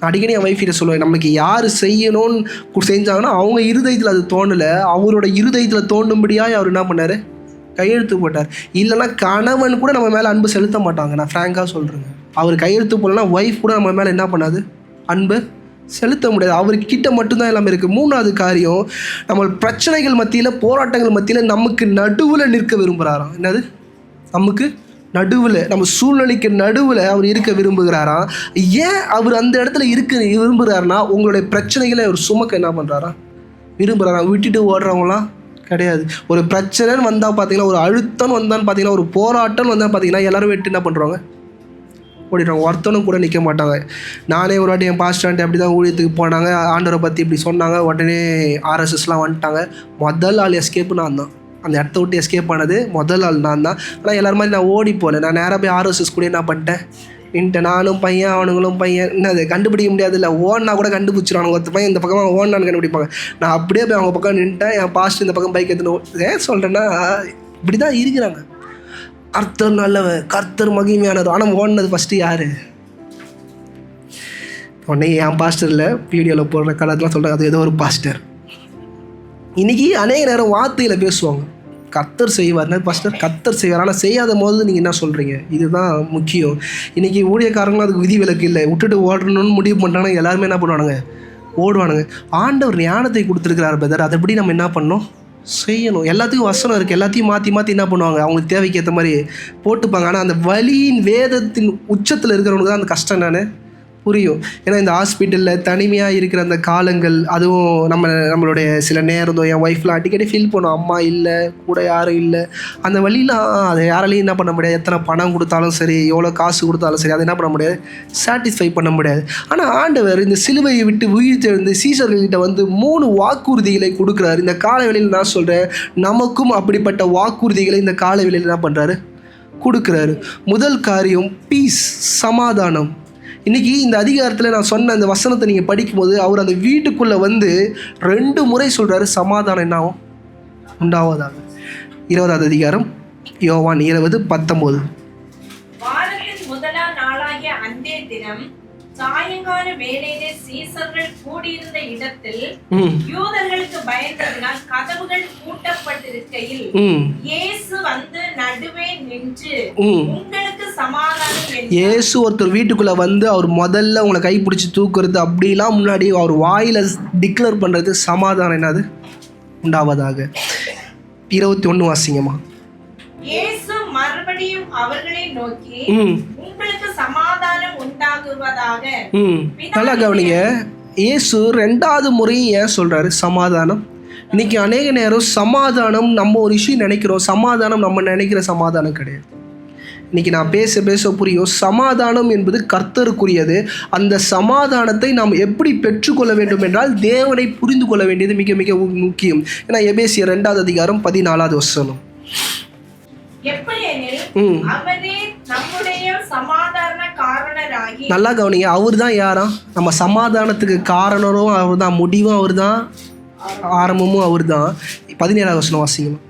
S1: அடிக்கடி என் ஒய்ஃப் கிட்ட சொல்லுவேன், நம்மளுக்கு யார் செய்யணும்னு செஞ்சாங்கன்னா அவங்க இருதயத்தில் அது தோணலை, அவரோட இருதயத்தில் தோணும்படியாக அவர் என்ன பண்ணார், கையெழுத்து போட்டார். இல்லைன்னா கணவன் கூட நம்ம மேலே அன்பு செலுத்த மாட்டாங்க. நான் ஃப்ராங்காக சொல்கிறேங்க, அவர் கையெழுத்து போடலன்னா ஒய்ஃப் கூட நம்ம மேலே என்ன பண்ணாது, அன்பு செலுத்த முடியாது. அவர்கிட்ட மட்டும்தான் எல்லாமே இருக்குது. 3வது காரியம், நம்ம பிரச்சனைகள் மத்தியில், போராட்டங்கள் மத்தியில் நமக்கு நடுவில் நிற்க விரும்புகிறாராம். என்னது, நமக்கு நடுவில், நம்ம சூழ்நிலைக்கு நடுவில் அவர் இருக்க விரும்புகிறாராம். ஏன் அவர் அந்த இடத்துல இருக்க விரும்புகிறாருன்னா, உங்களுடைய பிரச்சனைகளை அவர் சுமக்க என்ன பண்ணுறாராம், விரும்புகிறாராம். விட்டுட்டு ஓடுறவங்களாம் கிடையாது. ஒரு பிரச்சனைன்னு வந்தால் பார்த்தீங்கன்னா, ஒரு அழுத்தம் வந்தான்னு பார்த்தீங்கன்னா, ஒரு போராட்டம் வந்தால் பார்த்தீங்கன்னா எல்லோரும் வெட்டு என்ன பண்ணுறாங்க, ஓடிடுறாங்க. ஒருத்தனும் கூட நிற்க மாட்டாங்க. நானே ஒரு வாட்டி என் பாஸ்டர்ன்ட்டு அப்படி தான் ஊழியத்துக்கு போனாங்க, ஆண்டவரை பற்றி இப்படி சொன்னாங்க, உடனே ஆர்எஸ்எஸ்லாம் வந்துட்டாங்க. முதல் ஆள் எஸ்கேப்பு நான் தான். அந்த இடத்த விட்டு எஸ்கேப் ஆனது முதல் ஆள் நான் தான். ஆனால் எல்லோரும் மாதிரி நான் ஓடி போகல. நான் நேராக போய் ஆர்எஸ்எஸ் கூட என்ன பண்ணிட்டேன், நானும் பையன் அவனுங்களும் பையன், என்னது கண்டுபிடிக்க முடியாது. இல்லை ஓடனா கூட கண்டுபிடிச்சிடும். ஒருத்த பையன் இந்த பக்கமாக ஓடனான்னு கண்டுபிடிப்பாங்க. நான் அப்படியே போய் அவங்க பக்கம் நின்ட்டேன். என் பாஸ்ட் இந்த பக்கம் பைக் எடுத்துன்னு ஏன் சொல்கிறேன்னா, இப்படி தான் இருக்கிறாங்க. கர்த்தர் நல்லவர், கர்த்தர் மகிமையானவர். ஆனால் ஓடினது ஃபஸ்ட்டு யார், உடனே என் பாஸ்டரில் வீடியோவில் போடுற காலத்துலாம் சொல்கிறாங்க, அது ஏதோ ஒரு பாஸ்டர். இன்றைக்கி அநேக நேரம் வார்த்தையில் பேசுவாங்க, கர்த்தர் செய்வார்னா பாஸ்டர் கர்த்தர் செய்வார். ஆனால் செய்யாத போது நீங்கள் என்ன சொல்கிறீங்க, இதுதான் முக்கியம். இன்றைக்கி ஊழியக்காரங்களும் அதுக்கு விதி விலக்கு இல்லை. விட்டுட்டு ஓடணும்னு முடிவு பண்ணுறாங்க, எல்லாருமே என்ன பண்ணுவானுங்க, ஓடுவானுங்க. ஆண்டவர் ஞானத்தை கொடுத்துருக்கிறார் பிரதர், அதை எப்படி நம்ம என்ன பண்ணோம், செய்யணும். எல்லாத்துக்கும் வசனம் இருக்குது, எல்லாத்தையும் மாற்றி மாற்றி என்ன பண்ணுவாங்க, அவங்களுக்கு தேவைக்கு ஏற்ற மாதிரி போட்டுப்பாங்க. ஆனால் அந்த வலியின் வேதத்தின் உச்சத்தில் இருக்கிறவனுக்கு தான் அந்த கஷ்டம் நான் புரியும். ஏன்னா இந்த ஹாஸ்பிட்டலில் தனிமையாக இருக்கிற அந்த காலங்கள், அதுவும் நம்மளுடைய சில நேரம் என் ஒய்ஃப்லாம் அடிக்கடி ஃபீல் பண்ணும், அம்மா இல்லை, கூட யாரும் இல்லை. அந்த வழியெலாம் அதை யாராலையும் என்ன பண்ண முடியாது. எத்தனை பணம் கொடுத்தாலும் சரி, எவ்வளோ காசு கொடுத்தாலும் சரி, அதை என்ன பண்ண முடியாது, சாட்டிஸ்ஃபை பண்ண முடியாது. ஆனால் ஆண்டவர் இந்த சிலுவையை விட்டு உயிர்த்தெழுந்து சீசர்கள்கிட்ட வந்து 3 வாக்குறுதிகளை கொடுக்குறாரு. இந்த காலவெளியில் நான் சொல்கிறேன், நமக்கும் அப்படிப்பட்ட வாக்குறுதிகளை இந்த காலவெளியில் என்ன பண்ணுறாரு, கொடுக்குறாரு. முதல் காரியம் பீஸ், சமாதானம். இன்றைக்கி இந்த அதிகாரத்தில் நான் சொன்ன அந்த வசனத்தை நீங்கள் படிக்கும்போது அவர் அந்த வீட்டுக்குள்ளே வந்து 2 முறை சொல்கிறாரு, சமாதானம் என்னாகும், உண்டாவதாக. 20வது அதிகாரம் யோவான் 20:19.
S6: வாரத்தின் முதலாம் நாளாகிய அன்றைய தினம் சாயங்கால வேளையிலே சீசர்கள் கூடியிருந்த இடத்தில் யூதர்களுக்கு பயந்ததினால் கதவுகள் பூட்டப்பட்டிருக்கையில் இயேசு வந்து நடுவே நின்று உங்களுக்கு சமாதானம் என்று.
S1: இயேசு ஒருத்தர் வீட்டுக்குள்ள வந்து அவர் முதல்ல உங்களை கைப்பிடிச்சு தூக்குறது அப்படிலாம் முன்னாடி அவர் வாயில டிக்ளேர் பண்றது, சமாதானம் என்னது, உண்டாவதாக. 21 வாசிங்கம்மா.
S6: இயேசு மறுபடியும் அவர்களை நோக்கி உங்களுக்கு சமாதானம் உண்டாகுவதாக.
S1: நல்லா கவனிங்க, இயேசு 2வது முறை ஏன் சொல்றாரு சமாதானம்? இன்னைக்கு அநேக நேரம் சமாதானம் நம்ம ஒரு விஷயம் நினைக்கிறோம், சமாதானம் நம்ம நினைக்கிற சமாதானம் கிடையாது. இன்னைக்கு நான் பேச புரியும். சமாதானம் என்பது கர்த்தருக்குரியது. அந்த சமாதானத்தை நாம் எப்படி பெற்றுக்கொள்ள வேண்டும் என்றால் தேவனை புரிந்து கொள்ள வேண்டியது மிக மிக முக்கியம். ஏன்னா எபேசியர் 2வது அதிகாரம் 14வது வசனம். நல்லா கவனிங்க, அவர் தான் யாரா, நம்ம சமாதானத்துக்கு காரணரும் அவர் தான், முடிவும் அவர் தான், ஆரம்பமும் அவர் தான். 17வது வசனம் வாசிக்கணும்.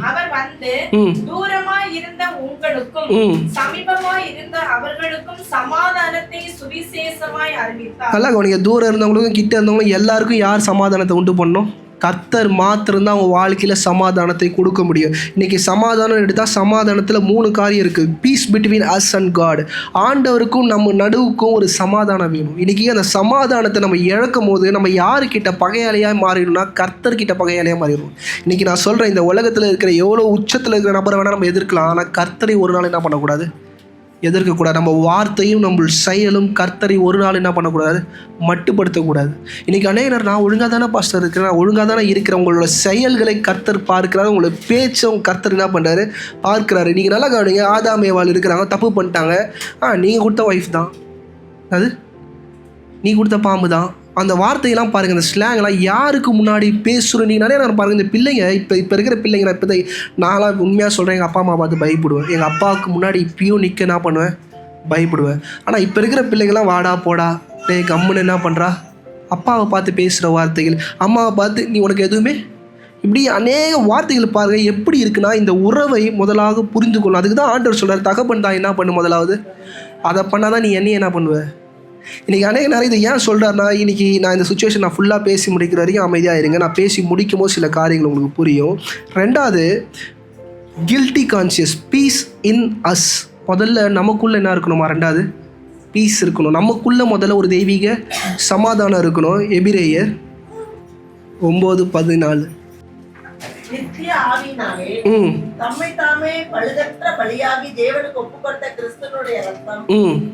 S6: அவர் வந்து தூரமாய் இருந்த உங்களுக்கும் சமீபமாய் இருந்த அவர்களுக்கும் சமாதானத்தை சுவிசேஷமாய் அறிவித்தார்.
S1: நல்லா கவனிங்க, தூரம் இருந்தவங்களுக்கும் கிட்ட இருந்தவங்களும் எல்லாருக்கும் யார் சமாதானத்தை உண்டு பண்ணணும்? கர்த்தர் மாத்திரம்தான் அவங்க வாழ்க்கையில் சமாதானத்தை கொடுக்க முடியும். இன்றைக்கி சமாதானம் எடுத்தால் சமாதானத்தில் 3 காரியம் இருக்குது. Peace between us and God. ஆண்டவருக்கும் நம்ம நடுவுக்கும் ஒரு சமாதானம் வேணும். இன்றைக்கி அந்த சமாதானத்தை நம்ம இழக்கும் போது நம்ம யாருக்கிட்ட பகையாளியாக மாறிடணும்னா கர்த்தர்கிட்ட பகையாளியாக மாறிடணும். இன்றைக்கி நான் சொல்கிறேன், இந்த உலகத்தில் இருக்கிற எவ்வளோ உச்சத்தில் இருக்கிற நபரை வேணால் நம்ம எதிர்க்கலாம், ஆனால் கர்த்தரை ஒரு நாள் என்ன பண்ணக்கூடாது, எதிர்க்கக்கூடாது. நம்ம வார்த்தையும் நம்ம செயலும் கர்த்தரை ஒரு நாள் என்ன பண்ணக்கூடாது, மட்டுப்படுத்தக்கூடாது. இன்றைக்கி அநேகர் நான் ஒழுங்காக தானே பாஸ்டர் இருக்கிறேன், நான் ஒழுங்காக தானே இருக்கிறேன், உங்களோட செயல்களை கர்த்தர் பார்க்கிறாரு, உங்களோட பேச்சும் கர்த்தர் என்ன பண்ணுறாரு, பார்க்குறாரு. இன்றைக்கி நல்லா கவனிங்க, ஆதாம் ஏவாள் இருக்கிறாங்க, தப்பு பண்ணிட்டாங்க. நீங்கள் கொடுத்த ஒய்ஃப் தான் அது, நீ கொடுத்த பாம்பு தான். அந்த வார்த்தையெல்லாம் பாருங்கள், அந்த ஸ்லாங்லாம் யாருக்கு முன்னாடி பேசுகிறோம். நீங்கள் நிறைய நேரம் பாருங்கள், இந்த பிள்ளைங்க இப்போ இருக்கிற பிள்ளைங்க, நான் இப்போ நான்லாம் உண்மையாக சொல்கிறேன், எங்கள் அப்பா அம்மா பார்த்து பயப்படுவேன். எங்கள் அப்பாவுக்கு முன்னாடி இப்பயும் நிற்க என்ன பண்ணுவேன், பயப்படுவேன். ஆனால் இப்போ இருக்கிற பிள்ளைங்கள்லாம் வாடா போடா டே கம்முன்னு என்ன பண்ணுறா, அப்பாவை பார்த்து பேசுகிற வார்த்தைகள், அம்மாவை பார்த்து நீ உனக்கு எதுவுமே, இப்படி அநேக வார்த்தைகள் பாருங்கள் எப்படி இருக்குன்னா, இந்த உறவை முதலாக புரிந்து கொள்ளும். அதுக்கு தான் ஆண்டவர் சொல்கிறார், தகப்பன் தான் என்ன பண்ணு, முதலாவது அதை பண்ணால் தான் நீ என்னையை என்ன பண்ணுவேன். இன்றைக்கி அநேக நேரம் இதை ஏன் சொல்கிறாருன்னா, இன்றைக்கி நான் இந்த சுச்சுவேஷன் நான் ஃபுல்லாக பேசி முடிக்கிற வரைக்கும் அமைதியாக இருங்க, நான் பேசி முடிக்கும் போது சில காரியங்கள் உங்களுக்கு புரியும். 2வது guilty conscious, piece in us. முதல்ல நமக்குள்ளே என்ன இருக்கணுமா, 2வது பீஸ் இருக்கணும். நமக்குள்ளே முதல்ல ஒரு தெய்வீக சமாதானம் இருக்கணும். எபிரேயர் 9:14.
S5: நித்திய ஆவியினாலே தம்மை தாமே பழுதற்ற பலியாகி தேவனுக்கு ஒப்புக்கொடுத்த கிறிஸ்துவனுடைய ரத்தம்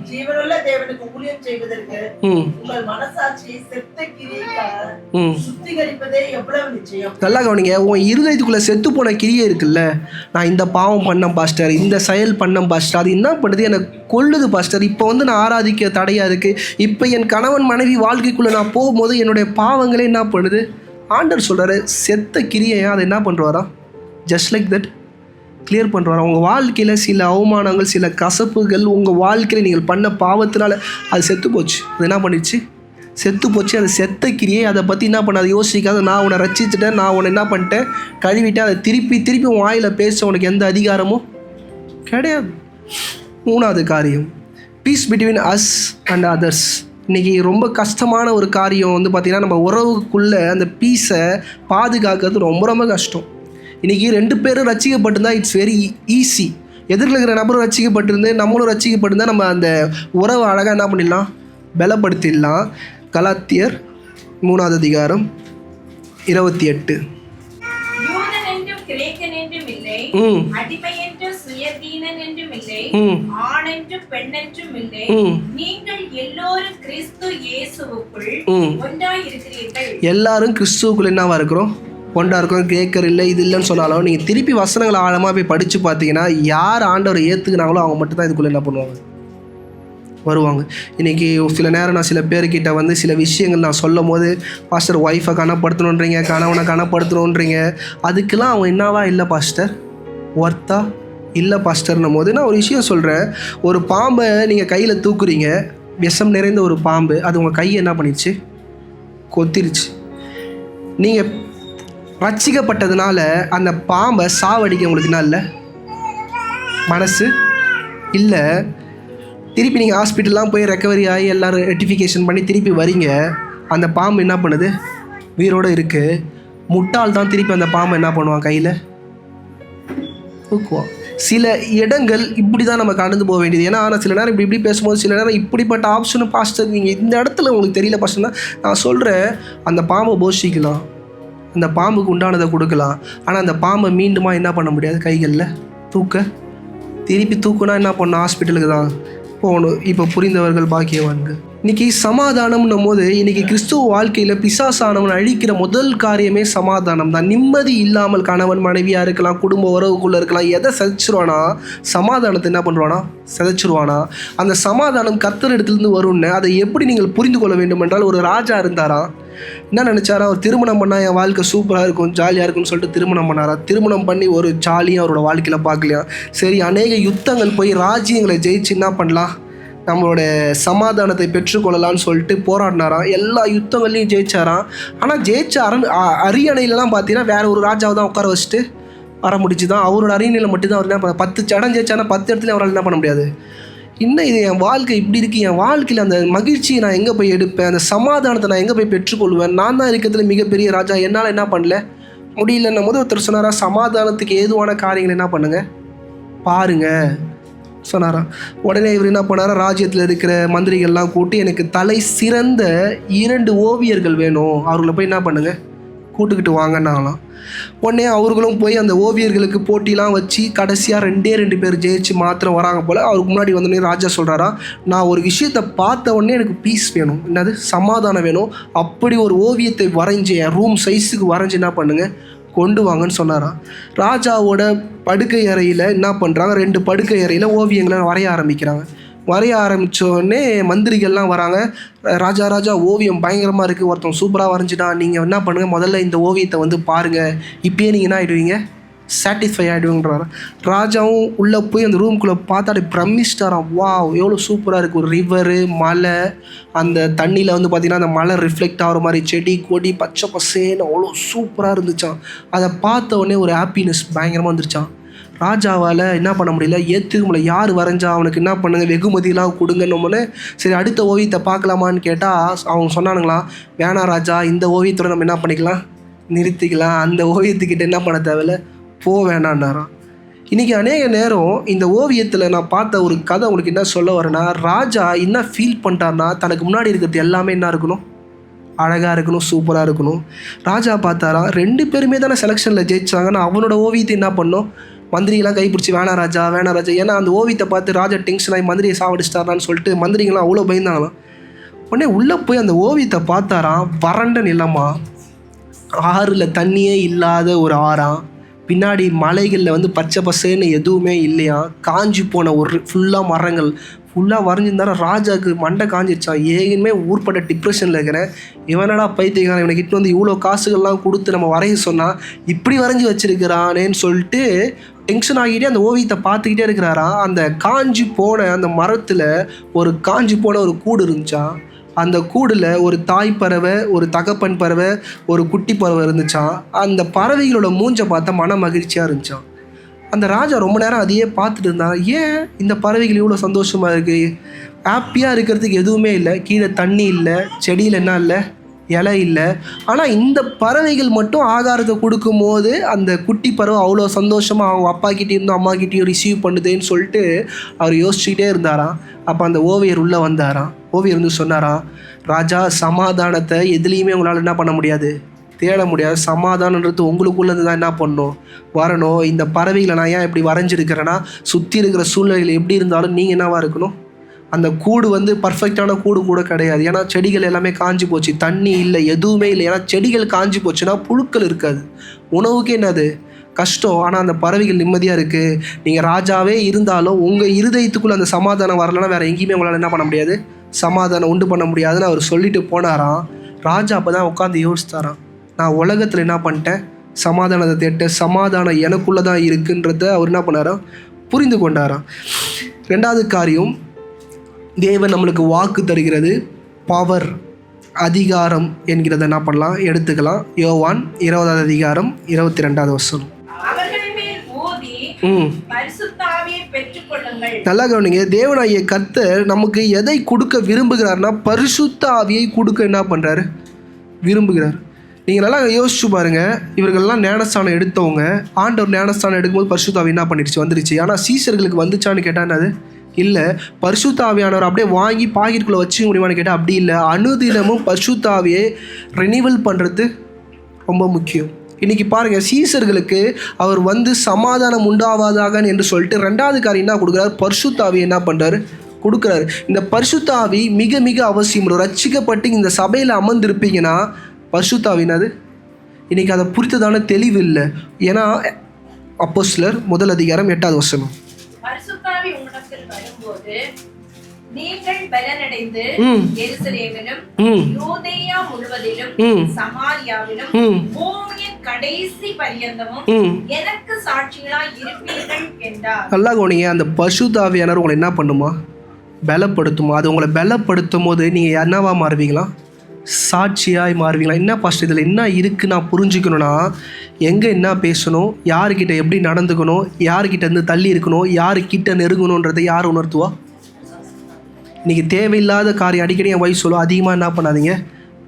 S5: ஜீவனுள்ள தேவனுக்கு ஊழியம் செய்வதற்கு உங்கள் மனசாட்சி செத்த கிரியைக்காக சுத்திகரிப்பதே எவ்வளவு நிச்சயம். நல்லா கவனிங்க, உன் இருதயத்துக்குள்ள செத்து போன கிரியை இருக்குல்ல, நான் இந்த பாவம் பண்ணேன் பாஸ்டர், இந்த செயல் பண்ணேன் பாஸ்டர், அது என்ன பண்ணுது, எனக்கு கொள்ளுது பாஸ்டர், இப்போ வந்து நான் ஆராதிக்க தடையா இருக்கு, இப்போ என் கணவன் மனைவி வாழ்க்கைக்குள்ள நான் போகும்போது என்னுடைய பாவங்களே என்ன பண்ணுது. ஆண்டவர் சொல்கிறாரு, செத்த கிரியையா அதை என்ன பண்ணுறாரா, ஜஸ்ட் லைக் தட் கிளியர் பண்ணுறாரா. உங்கள் வாழ்க்கையில் சில அவமானங்கள், சில கசப்புகள், உங்கள் வாழ்க்கையில் நீங்கள் பண்ண பாவத்தினால அது செத்து போச்சு. அது என்ன பண்ணிடுச்சு, செத்து போச்சு. அது செத்த கிரியை, அதை பற்றி என்ன பண்ண, அதை யோசிக்காத. நான் உன்னை ரசிச்சுட்டேன், நான் உன்னை என்ன பண்ணிட்டேன், கழுவிட்டேன். அதை திருப்பி உன் வாயில் பேச உனக்கு எந்த அதிகாரமும் கிடையாது. 3வது காரியம் peace between us and others. இன்றைக்கி ரொம்ப கஷ்டமான ஒரு காரியம் வந்து பார்த்திங்கன்னா, நம்ம உறவுக்குள்ளே அந்த பீஸை பாதுகாக்கிறது ரொம்ப ரொம்ப கஷ்டம். இன்றைக்கி 2 பேரும் ரசிக்கப்பட்டிருந்தால் இட்ஸ் வெரி ஈஸி. எதிரில் இருக்கிற நபரும் ரசிக்கப்பட்டிருந்து நம்மளும் ரசிக்கப்பட்டிருந்தால் நம்ம அந்த உறவை அழகாக என்ன பண்ணிடலாம், பலப்படுத்திடலாம். கலாத்தியர் 3வது அதிகாரம்
S1: 28.
S6: யூதன் என்றும் கிரேக்கன் என்றும் இல்லை, அடிமை என்றும் சுயதீனன் என்றும் இல்லை, ஆண் என்றும் பெண் என்றும் இல்லை, நீங்கள் எல்லோரும் கிறிஸ்து இயேசுவுக்குள் ஒன்றாய் இருக்கிறீர்கள்.
S1: எல்லாரும் கிறிஸ்துவுக்குள்ள என்னவா இருக்கிறோம்? ஒன்றா இருக்கும். கிரேக்கர் இல்லை இது இல்லைன்னு சொன்னாலும் நீங்கள் திருப்பி வசனங்களை ஆழமாக போய் படித்து பார்த்தீங்கன்னா யார் ஆண்டவரை ஏற்றுக்கினாங்களோ அவங்க மட்டும்தான் இதுக்குள்ளே என்ன பண்ணுவாங்க, வருவாங்க. இன்றைக்கி சில நேரம் நான் சில பேர்கிட்ட வந்து சில விஷயங்கள் நான் சொல்லும் போது, பாஸ்டர் ஒய்ஃபை கனப்படுத்தணுன்றீங்க, கணவனை கனப்படுத்தணுன்றீங்க, அதுக்கெல்லாம் அவங்க என்னவா இல்லை பாஸ்டர், ஒர்த்தா இல்லை பாஸ்டர்னும் போது நான் ஒரு விஷயம் சொல்கிறேன். ஒரு பாம்பை நீங்கள் கையில் தூக்குறீங்க, விஷம் நிறைந்த ஒரு பாம்பு, அது உங்கள் கையை என்ன பண்ணிடுச்சு, கொத்திருச்சு. நீங்கள் ரட்சிக்கப்பட்டதுனால அந்த பாம்பை சாவடிக்க உங்களுக்கு என்ன இல்லை, மனசு இல்லை. திருப்பி நீங்கள் ஹாஸ்பிட்டல்லாம் போய் ரெக்கவரி ஆகி எல்லோரும் ரெட்டிஃபிகேஷன் பண்ணி திருப்பி வரீங்க, அந்த பாம்பு என்ன பண்ணுது, உயிரோடு இருக்குது. முட்டாள் தான் திருப்பி அந்த பாம்பை என்ன பண்ணுவான், கையில் தூக்குவான். சில இடங்கள் இப்படி தான் நம்ம கடந்து போக வேண்டியது. ஏன்னா ஆனால் சில நேரம் இப்படி பேசும்போது சில நேரம் இப்படிப்பட்ட ஆப்ஷனும் பாஸ்டர் நீங்கள் இந்த இடத்துல உங்களுக்கு தெரியல பாஸ்டர்னா நான் சொல்கிறேன், அந்த பாம்பை போஷிக்கலாம், அந்த பாம்புக்கு உண்டானதை கொடுக்கலாம். ஆனால் அந்த பாம்பை மீண்டுமா என்ன பண்ண முடியாது, கைகளில் திருப்பி தூக்குனா என்ன பண்ணணும், ஹாஸ்பிட்டலுக்கு தான் போகணும். இப்போ புரிந்தவர்கள் பாக்கியவான்கள். இன்றைக்கி சமாதானம்னும் போது இன்றைக்கி கிறிஸ்துவ வாழ்க்கையில் பிசாசானவன் அழிக்கிற முதல் காரியமே சமாதானம் தான். நிம்மதி இல்லாமல் கணவன் மனைவியாக இருக்கலாம், குடும்ப உறவுக்குள்ளே இருக்கலாம், எதை சிதைச்சிருவானா, சமாதானத்தை என்ன பண்ணுவானா, சிதைச்சிருவானா. அந்த சமாதானம் கர்த்தர் இடத்துலேருந்து வரும்னு அதை எப்படி நீங்கள் புரிந்து கொள்ள வேண்டும் என்றால், ஒரு ராஜா இருந்தாராம். என்ன நினச்சாரா, அவர் திருமணம் பண்ணால் என் வாழ்க்கை சூப்பராக இருக்கும், ஜாலியாக இருக்கும்னு சொல்லிட்டு திருமணம் பண்ணாரா. திருமணம் பண்ணி ஒரு ஜாலியாக அவரோட வாழ்க்கையில் பார்க்கலையா. சரி, அநேக யுத்தங்கள் போய் ராஜ்யங்களை ஜெயிச்சு என்ன பண்ணலாம், நம்மளோட சமாதானத்தை பெற்றுக்கொள்ளலான்னு சொல்லிட்டு போராடினாராம். எல்லா யுத்தங்கள்லையும் ஜெயிச்சாராம். ஆனால் ஜெயிச்ச அரியணையிலலாம் பார்த்தீங்கன்னா வேற ஒரு ராஜாவை தான் உட்கார வச்சுட்டு வர முடிச்சு தான். அவரோட அரியணையில் மட்டும்தான் அவர் என்ன பண்ண, 10 இடம் ஜெயிச்சானா 10 இடத்துல அவரால் என்ன பண்ண முடியாது. இன்னும் இது என் வாழ்க்கை இப்படி இருக்குது, என் வாழ்க்கையில் அந்த மகிழ்ச்சியை நான் எங்கே போய் எடுப்பேன், அந்த சமாதானத்தை நான் எங்கே போய் பெற்றுக்கொள்வேன், நான் தான் இருக்கிறதுல மிகப்பெரிய ராஜா, என்னால் என்ன பண்ணல முடியலன்னும் போது ஒருத்தர் சொன்னாரா, சமாதானத்துக்கு ஏதுவான காரியங்கள் என்ன பண்ணுங்க பாருங்க சொன்னாராம். உடனே இவர் என்ன பண்ணாரா, ராஜ்யத்தில் இருக்கிற மந்திரிகள்லாம் கூட்டி எனக்கு தலை சிறந்த 2 ஓவியர்கள் வேணும், அவர்களை போய் என்ன பண்ணுங்க கூட்டுக்கிட்டு வாங்கன்னாங்களாம். உடனே அவர்களும் போய் அந்த ஓவியர்களுக்கு போட்டிலாம் வச்சு கடைசியாக 2 பேர் ஜெயிச்சு மாத்திரம் வராங்க போல். அவருக்கு முன்னாடி வந்தோடனே ராஜா சொல்கிறாரா, நான் ஒரு விஷயத்தை பார்த்த உடனே எனக்கு பீஸ் வேணும், என்னது சமாதானம் வேணும், அப்படி ஒரு ஓவியத்தை வரைஞ்சி என் ரூம் சைஸுக்கு வரைஞ்சி என்ன பண்ணுங்க கொண்டு வாங்கன்னு சொன்னாராம். ராஜாவோட படுக்கை அறையில் என்ன பண்ணுறாங்க, 2 படுக்கை அறையில் ஓவியங்களை வரைய ஆரம்பிக்கிறாங்க. வரைய ஆரம்பித்தோடனே மந்திரிகள்லாம் வராங்க. ராஜா ஓவியம் பயங்கரமாக இருக்குது, ஒருத்தன் சூப்பராக வரைஞ்சிட்டான், நீங்கள் என்ன பண்ணுங்கள் முதல்ல இந்த ஓவியத்தை வந்து பாருங்கள், இப்போயே நீங்கள் என்ன ஆகிடுவீங்க, சாட்டிஸ்ஃபை ஆகிடுவீங்கன்றாரு. ராஜாவும் உள்ளே போய் அந்த ரூம்குள்ளே பார்த்தா அப்படி பிரமிச்சிட்டாராம். வா எவ்வளோ சூப்பராக இருக்குது, ஒரு ரிவரு, மலை, அந்த தண்ணியில் வந்து பார்த்திங்கன்னா அந்த மலை ரிஃப்ளெக்ட் ஆகிற மாதிரி செடி கொடி பச்சை பசேன்னு அவ்வளோ சூப்பராக இருந்துச்சான். அதை பார்த்த உடனே ஒரு ஹாப்பினஸ் பயங்கரமாக வந்துருச்சான். ராஜாவால் என்ன பண்ண முடியல, ஏற்றுக்க முடியல. யார் வரைஞ்சா அவனுக்கு என்ன பண்ணுங்க வெகுமதியெலாம் கொடுங்கன்னு. சரி அடுத்த ஓவியத்தை பார்க்கலாமான்னு கேட்டால் அவங்க சொன்னானுங்களாம், வேணா ராஜா, இந்த ஓவியத்தோட நம்ம என்ன பண்ணிக்கலாம், நிறுத்திக்கலாம், அந்த ஓவியத்துக்கிட்ட என்ன பண்ண தேவையில்ல, வேணான்னாராம். இன்றைக்கி அநேக நேரம் இந்த ஓவியத்தில் நான் பார்த்த ஒரு கதை உங்களுக்கு என்ன சொல்ல வரேன்னா, ராஜா என்ன ஃபீல் பண்ணிட்டார்னா, தனக்கு முன்னாடி இருக்கிறது எல்லாமே என்ன இருக்கணும், அழகாக இருக்கணும், சூப்பராக இருக்கணும். ராஜா பார்த்தாரா 2 பேருமே தானே செலெக்ஷனில் ஜெயிச்சாங்கன்னா அவனோட ஓவியத்தை என்ன பண்ணோம், மந்திரிகளாம் கைப்பிடிச்சி வேணா ராஜா. ஏன்னா அந்த ஓவியத்தை பார்த்து ராஜா டென்ஷன் ஆகி மந்திரியை சாவடிச்சிட்டாரான்னு சொல்லிட்டு மந்திரிகள்லாம் அவ்வளோ பயந்தாங்களாம். உடனே உள்ளே போய் அந்த ஓவியத்தை பார்த்தாராம், வறண்ட நிலமா, ஆறில் தண்ணியே இல்லாத ஒரு ஆறாம், பின்னாடி மலைகளில் வந்து பச்சை பசேன்னு எதுவுமே இல்லையா, காஞ்சி போன ஒரு ஃபுல்லாக மரங்கள் ஃபுல்லாக வரைஞ்சிருந்தாரா. ராஜாவுக்கு மண்டை காஞ்சிருச்சான். ஏற்கனவே ஊர்பட்ட டிப்ரெஷனில் இருக்கிறேன், இவனடா பைத்தியக்காரன், இவனுக்கு இட்டு வந்து இவ்வளோ காசுகள்லாம் கொடுத்து நம்ம வரைய சொன்னால் இப்படி வரைஞ்சி வச்சிருக்கிறானேன்னு சொல்லிட்டு டென்ஷன் ஆகிட்டே அந்த ஓவியத்தை பார்த்துக்கிட்டே இருக்கிறாராம். அந்த காஞ்சி போன அந்த மரத்தில் ஒரு காஞ்சி போன ஒரு கூடு இருந்துச்சான். அந்த கூடில் ஒரு தாய் பறவை, ஒரு தகப்பன் பறவை, ஒரு குட்டி பறவை இருந்துச்சான். அந்த பறவைகளோட மூஞ்சை பார்த்தா மன மகிழ்ச்சியாக இருந்துச்சான். அந்த ராஜா ரொம்ப நேரம் அதையே பார்த்துட்டு இருந்தான். ஏன் இந்த பறவைகள் இவ்வளோ சந்தோஷமாக இருக்குது, ஹாப்பியாக இருக்கிறதுக்கு எதுவுமே இல்லை, கீழே தண்ணி இல்லை, செடியில் என்ன இல்லை, இலை இல்லை, ஆனால் இந்த பறவைகள் மட்டும் ஆகாரத்தை கொடுக்கும்போது அந்த குட்டி பறவை அவ்வளோ சந்தோஷமாக அவங்க அப்பாக்கிட்டேயும் இருந்தும் அம்மாக்கிட்டேயும் ரிசீவ் பண்ணுதுன்னு சொல்லிட்டு அவர் யோசிச்சுக்கிட்டே இருந்தாராம். அப்போ அந்த ஓவியர் உள்ளே வந்தாராம். ஓவியர் வந்து சொன்னாராம், ராஜா, சமாதானத்தை எதுலேயுமே உங்களால் என்ன பண்ண முடியாது, தேட முடியாது. சமாதானன்றது உங்களுக்குள்ளேருந்து தான் என்ன பண்ணணும், வரணும். இந்த பறவைகளை நான் ஏன் இப்படி வரைஞ்சிருக்கிறேன்னா, சுற்றி இருக்கிற சூழ்நிலைகள் எப்படி இருந்தாலும் நீங்கள் என்னவாக இருக்கணும், அந்த கூடு வந்து பர்ஃபெக்டான கூடு கூட கிடையாது. ஏன்னா செடிகள் எல்லாமே காஞ்சி போச்சு, தண்ணி இல்லை, எதுவுமே இல்லை. ஏன்னா செடிகள் காஞ்சி போச்சுன்னா புழுக்கள் இருக்காது, உணவுக்கு என்னது கஷ்டம். ஆனால் அந்த பறவைகள் நிம்மதியாக இருக்குது. நீங்கள் ராஜாவே இருந்தாலும் உங்கள் இருதயத்துக்குள்ளே அந்த சமாதானம் வரலைன்னா வேறு எங்கேயுமே உங்களால் என்ன பண்ண முடியாது, சமாதானம் உண்டு பண்ண முடியாதுன்னு அவர் சொல்லிட்டு போனாராம். ராஜா அப்போ தான் உட்காந்து யோசித்தாராம், நான் உலகத்தில் என்ன பண்ணிட்டேன், சமாதானத்தை தேட்டேன், சமாதானம் எனக்குள்ளே தான் இருக்குன்றத அவர் என்ன பண்ணாராம், புரிந்து கொண்டாராம். ரெண்டாவது காரியம், தேவன் நம்மளுக்கு வாக்கு தருகிறது, பவர், அதிகாரம் என்கிறத என்ன பண்ணலாம், எடுத்துக்கலாம். யோவான் 20வது அதிகாரம் 22வது வசனம்.
S6: அவர்கள் மேல் ஊதி பரிசுத்த ஆவியை பெற்றுக்கொள்ளுங்கள்.
S1: நல்லா கவனிங்க, தேவனாகிய கர்த்தர் நமக்கு எதை கொடுக்க விரும்புகிறார்னா, பரிசுத்த ஆவியை கொடுக்க என்ன பண்ணுறாரு, விரும்புகிறார். நீங்கள் நல்லா யோசிச்சு பாருங்கள், இவர்கள்லாம் ஞானஸ்தானம் எடுத்தவங்க, ஆண்டவர் ஞானஸ்தானம் எடுக்கும்போது பரிசுத்த ஆவி என்ன பண்ணிடுச்சு, வந்துருச்சு. ஆனால் சீசர்களுக்கு வந்துச்சான்னு கேட்டால் அது இல்லை. பரிசுத்த ஆவியானவர் அப்படியே வாங்கி பாக்கெட்டுக்குள்ளே வச்சுக்க முடியுமான்னு கேட்டால் அப்படி இல்லை. அனுதினமும் பரிசுத்த ஆவியை ரெனிவல் பண்ணுறது ரொம்ப முக்கியம். இன்றைக்கி பாருங்கள், சீசர்களுக்கு அவர் வந்து சமாதானம் உண்டாவதாக என்று சொல்லிட்டு ரெண்டாவது காரியம் என்ன கொடுக்குறாரு, பரிசுத்த ஆவியை என்ன பண்ணுறாரு, கொடுக்குறாரு. இந்த பரிசுத்த ஆவி மிக மிக அவசியம். ரட்சிக்கப்பட்டு இந்த சபையில் அமர்ந்திருப்பீங்கன்னா பரிசுத்த ஆவினாது இன்றைக்கி அதை புரித்ததான தெளிவு இல்லை. ஏன்னா அப்போஸ்தலர் 1 அதிகாரம் 8வது வசனம்,
S6: பரிசுத்த ஆவி உங்களிடத்தில் வரும்போது நீங்கள் பலனடைந்து எருசலேமிலும் யூதேயா முழுவதிலும் சமாரியாவிலும் பூமியின் கடைசி பரியந்தமும் எனக்கு சாட்சிகளாய் இருப்பீர்கள் என்றார்.
S1: நல்லா கவனிங்க, அந்த பரிசுத்த ஆவியானவர் உங்களை என்ன பண்ணுமா, பலப்படுத்துமா. அது உங்களை பலப்படுத்தும் போது நீங்கள் என்னவா மாறுவீங்களா, சாட்சியாய் மாறுவீங்களா. என்ன பாஸ்டர் இதில் என்ன இருக்குது நான் புரிஞ்சுக்கணுன்னா, எங்கே என்ன பேசணும், யாருக்கிட்ட எப்படி நடந்துக்கணும், யாருக்கிட்ட இருந்து தள்ளி இருக்கணும், யாருக்கிட்ட நெருங்கணுன்றதை யார் உணர்த்துவா. இன்றைக்கி தேவையில்லாத காரியம் அடிக்கடி என் வயசு சொல்லுவோம், அதிகமாக என்ன பண்ணாதீங்க,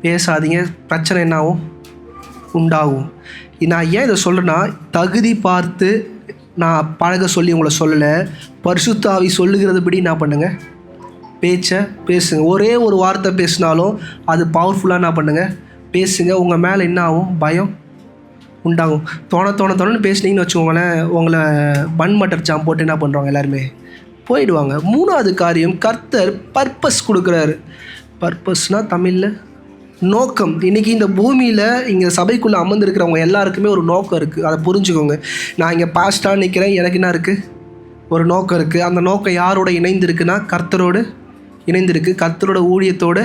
S1: பேசாதீங்க, பிரச்சனை என்ன ஆகும், உண்டாகும். நான் ஏன் இதை சொல்கிறேன்னா, தகுதி பார்த்து நான் பழக சொல்லி உங்களை சொல்லலை, பரிசுத்த ஆவி சொல்லுகிறதுபடி என்ன பண்ணுங்கள், பேச்சை பேசுங்க. ஒரே ஒரு வார்த்தை பேசினாலும் அது பவர்ஃபுல்லாக என்ன பண்ணுங்கள், பேசுங்க. உங்கள் மேலே என்ன ஆகும், பயம் உண்டாகும். தோணன்னு பேசுனீங்கன்னு வச்சுக்கோங்களேன், உங்களை பன் மட்டர் ஜாம் போட்டு என்ன பண்ணுறாங்க, எல்லாருமே போயிடுவாங்க. மூணாவது காரியம், கர்த்தர் பர்பஸ் கொடுக்குறாரு. பர்பஸ்னால் தமிழில் நோக்கம். இன்றைக்கி இந்த பூமியில் இங்கே சபைக்குள்ளே அமர்ந்திருக்கிறவங்க எல்லாருக்குமே ஒரு நோக்கம் இருக்குது, அதை புரிஞ்சுக்கோங்க. நான் இங்கே பாஸ்டாக நிற்கிறேன், எனக்கு என்ன இருக்குது, ஒரு நோக்கம் இருக்குது. அந்த நோக்கம் யாரோட இணைந்திருக்குன்னா, கர்த்தரோடு இணைந்திருக்கு, கர்த்தரோட ஊழியத்தோடு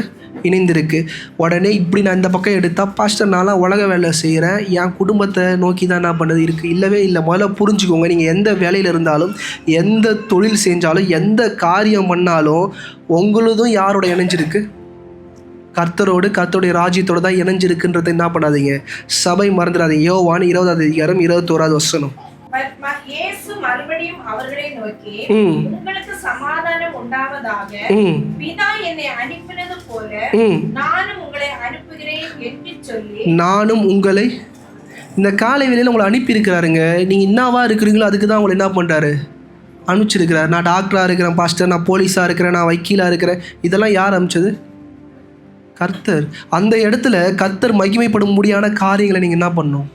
S1: இணைந்திருக்கு. உடனே இப்படி நான் இந்த பக்கம் எடுத்தால், பாஸ்டர் நான்லாம் உலக வேலை செய்கிறேன், என் குடும்பத்தை நோக்கி தான் என்ன பண்ணுறது இருக்குது, இல்லவே இல்லை. முதல்ல புரிஞ்சுக்கோங்க, நீங்கள் எந்த வேலையில் இருந்தாலும், எந்த தொழில் செஞ்சாலும், எந்த காரியம் பண்ணாலும் உங்களுதும் யாரோட இணைஞ்சிருக்கு, கர்த்தரோடு, கர்த்தருடைய ராஜ்யத்தோடு தான் இணைஞ்சிருக்குன்றதை என்ன பண்ணாதீங்க, சபை மறந்துடாதீங்க. யோவான் 20வது அதிகாரம் 21வது வசனம்.
S6: இயேசு மறுபடியும் அவர்களை நோக்கி, உங்களுக்கு சமாதானம் உண்டாவதாக, பிதா என்னை அனுப்பினது போல நானும் உங்களை அனுப்புகிறேன் என்று சொல்லி, நானும்
S1: உங்களை இந்த காலை வேளையில் உங்களை அனுப்பி இருக்கிறாருங்க. நீங்கள் என்னவா இருக்கிறீங்களோ அதுக்கு தான் உங்களை என்ன பண்ணுறாரு, அனுப்பிச்சிருக்கிறார். நான் டாக்டராக இருக்கிறேன் பாஸ்டர், நான் போலீஸாக இருக்கிறேன், நான் வக்கீலாக இருக்கிறேன், இதெல்லாம் யார் அனுப்பிச்சது, கர்த்தர். அந்த இடத்துல கர்த்தர் மகிமைப்படும் முடியான காரியங்களை நீங்கள் என்ன பண்ணணும்,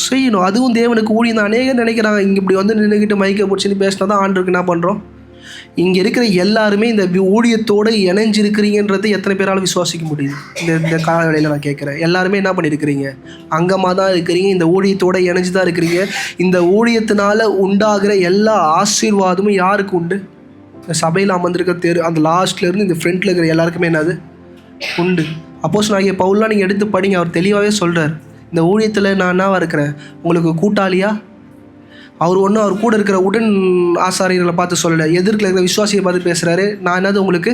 S1: செய்யணும். அதுவும் தேவனுக்கு ஊழியம் தான். அநேகம் நினைக்கிறாங்க, இங்கே இப்படி வந்து நின்றுக்கிட்டு மைக்கை பிடிச்சின்னு பேசினா தான் ஆண்டருக்கு என்ன பண்ணுறோம். இங்கே இருக்கிற எல்லாருமே இந்த ஊழியத்தோடு இணைஞ்சிருக்கிறீங்கன்றது எத்தனை பேரால் விசுவாசிக்க முடியுது? இந்த காலவேளையில் நான் கேட்குறேன், எல்லாருமே என்ன பண்ணியிருக்கிறீங்க, அங்கமாக தான் இருக்கிறீங்க, இந்த ஊழியத்தோடு இணைஞ்சு தான் இருக்கிறீங்க. இந்த ஊழியத்தினால உண்டாகிற எல்லா ஆசீர்வாதமும் யாருக்கு உண்டு, இந்த சபையில் அமர்ந்திருக்க அந்த லாஸ்ட்லேருந்து இந்த ஃப்ரண்ட்டில் இருக்கிற எல்லாருக்குமே என்னது உண்டு. அப்போஸ்தலனாகிய பவுல்லாம் நீங்கள் எடுத்து படிங்க, அவர் தெளிவாகவே சொல்கிறார், இந்த ஊழியத்தில் நான் என்னவா இருக்கிறேன், உங்களுக்கு கூட்டாளியா. அவர் கூட இருக்கிற உடன் ஆசாரியர்களை பார்த்து சொல்லலை, எதிர்க்கில் இருக்கிற விசுவாசியை பார்த்து பேசுகிறாரு, நான் என்னது உங்களுக்கு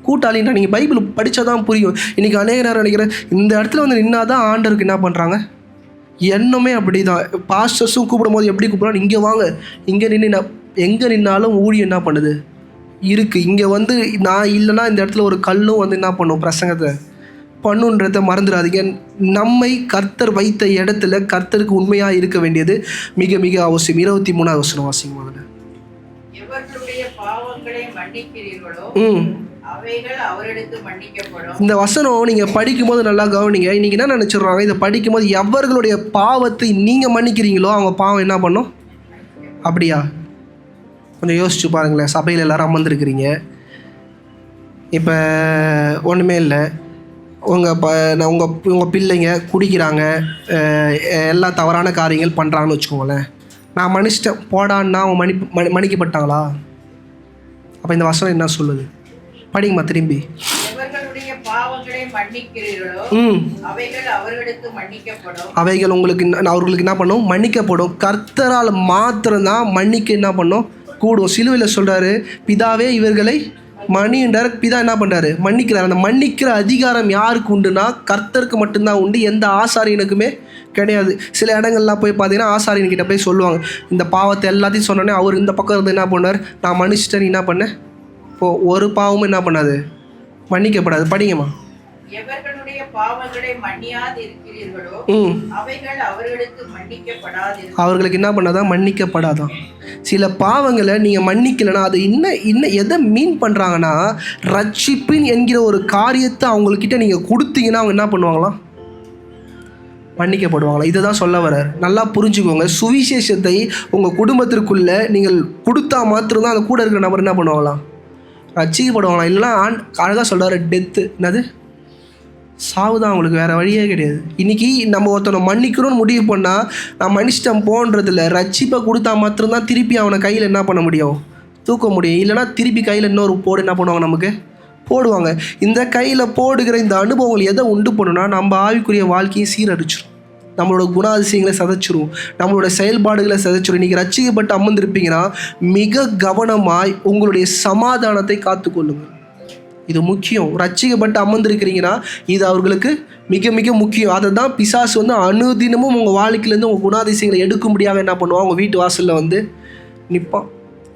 S1: கூட்டாளின்னா. நீங்கள் பைபிள் படித்தா தான் புரியும். இன்றைக்கி அநேக நேரம் நினைக்கிறேன், இந்த இடத்துல வந்து நின்னா தான் ஆண்டருக்கு என்ன பண்ணுறாங்க, எண்ணமே அப்படி தான். பாஸ்டர்ஸும் கூப்பிடும் போது எப்படி கூப்பிட்றாங்க, இங்கே வாங்க, இங்கே நின்று எங்கே நின்னாலும் ஊழியம் என்ன பண்ணுது இருக்குது. இங்கே வந்து நான் இல்லைன்னா இந்த இடத்துல ஒரு கல்லும் வந்து என்ன பண்ணும், பிரசங்கத்தை பண்ணுன்றதை மறந்துடாதீங்க. நம்மை கர்த்தர் வைத்த இடத்துல கர்த்தருக்கு உண்மையாக இருக்க வேண்டியது மிக மிக அவசியம். 23வது வசனம் வாசிங்க முதல்ல.
S6: எவர்களுடைய பாவங்களை மன்னிக்கிறீர்களோ அவைகள் அவர்களுக்கு மன்னிக்கப்படும்.
S1: இந்த வசனம் நீங்கள் படிக்கும்போது நல்லா கவனிங்க. இன்றைக்கி என்ன நினச்சிடுறாங்க, இதை படிக்கும்போது எவர்களுடைய பாவத்தை நீங்கள் மன்னிக்கிறீங்களோ அவங்க பாவம் என்ன பண்ணும்? அப்படியா? கொஞ்சம் யோசிச்சு பாருங்களேன். சபையில் எல்லோரும் அமர்ந்துருக்கிறீங்க. இப்போ ஒன்றுமே இல்லை, உங்கள் பிள்ளைங்க குடிக்கிறாங்க, எல்லா தவறான காரியங்கள் பண்ணுறாங்கன்னு வச்சுக்கோங்களேன். நான் மன்னிச்சிட்டேன் போடான்னா அவங்க மன்னிக்கப்பட்டாங்களா? அப்போ இந்த வசனம் என்ன சொல்லுது? படிங்கம்மா திரும்பி.
S6: எவர்களுடைய பாவங்களை மன்னிக்கிறீர்களோ அவைகள் அவர்களுக்கு மன்னிக்கப்படும்.
S1: அவைகள் அவர்களுக்கு என்ன பண்ணும்? மன்னிக்கப்படும். கர்த்தரால் மாத்திரம்தான் மன்னிக்க என்ன பண்ணும்? கூடும். சிலுவையில் சொல்கிறாரு, பிதாவே இவர்களை மன்னின்றார். பிதா என்ன பண்ணுறாரு? மன்னிக்கிறார். அந்த மன்னிக்கிற அதிகாரம் யாருக்கு உண்டுனா கர்த்தருக்கு மட்டும்தான் உண்டு. எந்த ஆசாரியனுக்குமே கிடையாது. சில இடங்கள்லாம் போய் பார்த்தீங்கன்னா ஆசாரியன்கிட்ட போய் சொல்லுவாங்க, இந்த பாவத்தை எல்லாத்தையும் சொன்னோன்னே அவர் இந்த பக்கம் இருந்து என்ன பண்ணார்? நான் மன்னிச்சிட்டேன், நீ என்ன பண்ண? இப்போது ஒரு பாவமும் என்ன பண்ணாது? மன்னிக்கப்படாது. படிங்கம்மா.
S6: எவர்களுடைய பாவங்களை மன்னியாது இருக்கிறீர்களோ அவைகள் அவர்களுக்கு மன்னிக்கப்படாது.
S1: அவர்களுக்கு என்ன பண்ணாதான்? மன்னிக்கப்படாதான். சில பாவங்களை நீங்கள் மன்னிக்கலைன்னா அது இன்னும் எதை மீன் பண்ணுறாங்கன்னா, ரட்சிப்பின் என்கிற ஒரு காரியத்தை அவங்கக்கிட்ட நீங்கள் கொடுத்தீங்கன்னா அவங்க என்ன பண்ணுவாங்களாம்? மன்னிக்கப்படுவாங்களா? இதை தான் சொல்ல வர்றார். நல்லா புரிஞ்சுக்கோங்க. சுவிசேஷத்தை உங்கள் குடும்பத்திற்குள்ளே நீங்கள் கொடுத்தா மாத்திரம்தான் அந்த கூட இருக்கிற நபர் என்ன பண்ணுவாங்களாம்? ரட்சிக்கப்படுவாங்களாம். இல்லைனா அழகாக சொல்கிறார், டெத்து. என்னது? சாவு தான் அவங்களுக்கு, வேறு வழியே கிடையாது. இன்றைக்கி நம்ம ஒருத்தனை மன்னிக்கணும்னு முடிவு பண்ணால் நான் மன்னிச்சிட்டேன் போன்றதில்ல, ரட்சிப்பை கொடுத்தா மாத்திரம்தான் திருப்பி அவனை கையில் என்ன பண்ண முடியும்? தூக்க முடியும். இல்லைனா திருப்பி கையில் இன்னொரு போடு என்ன பண்ணுவாங்க? நமக்கு போடுவாங்க. இந்த கையில் போடுகிற இந்த அனுபவங்கள் எதை உண்டு பண்ணுன்னா நம்ம ஆவிக்குரிய வாழ்க்கையை சீரழிச்சிடும், நம்மளோட குணாதிசயங்களை சதைச்சிரும், நம்மளோட செயல்பாடுகளை சதைச்சிரும். இன்றைக்கி ரட்சிக்கப்பட்டு அமர்ந்திருப்பீங்கன்னா மிக கவனமாய் உங்களுடைய சமாதானத்தை காத்துக்கொள்ளுங்கள். இது முக்கியம். ரட்சிக்கப்பட்டு அமர்ந்திருக்கிறீங்கன்னா இது அவர்களுக்கு மிக மிக முக்கியம். அதை தான் பிசாசு அனுதினமும் உங்கள் வாழ்க்கையிலேருந்து உங்கள் குணாதிசயங்களை எடுக்கும்படியாக என்ன பண்ணுவான்? உங்கள் வீட்டு வாசலில் நிற்பான்.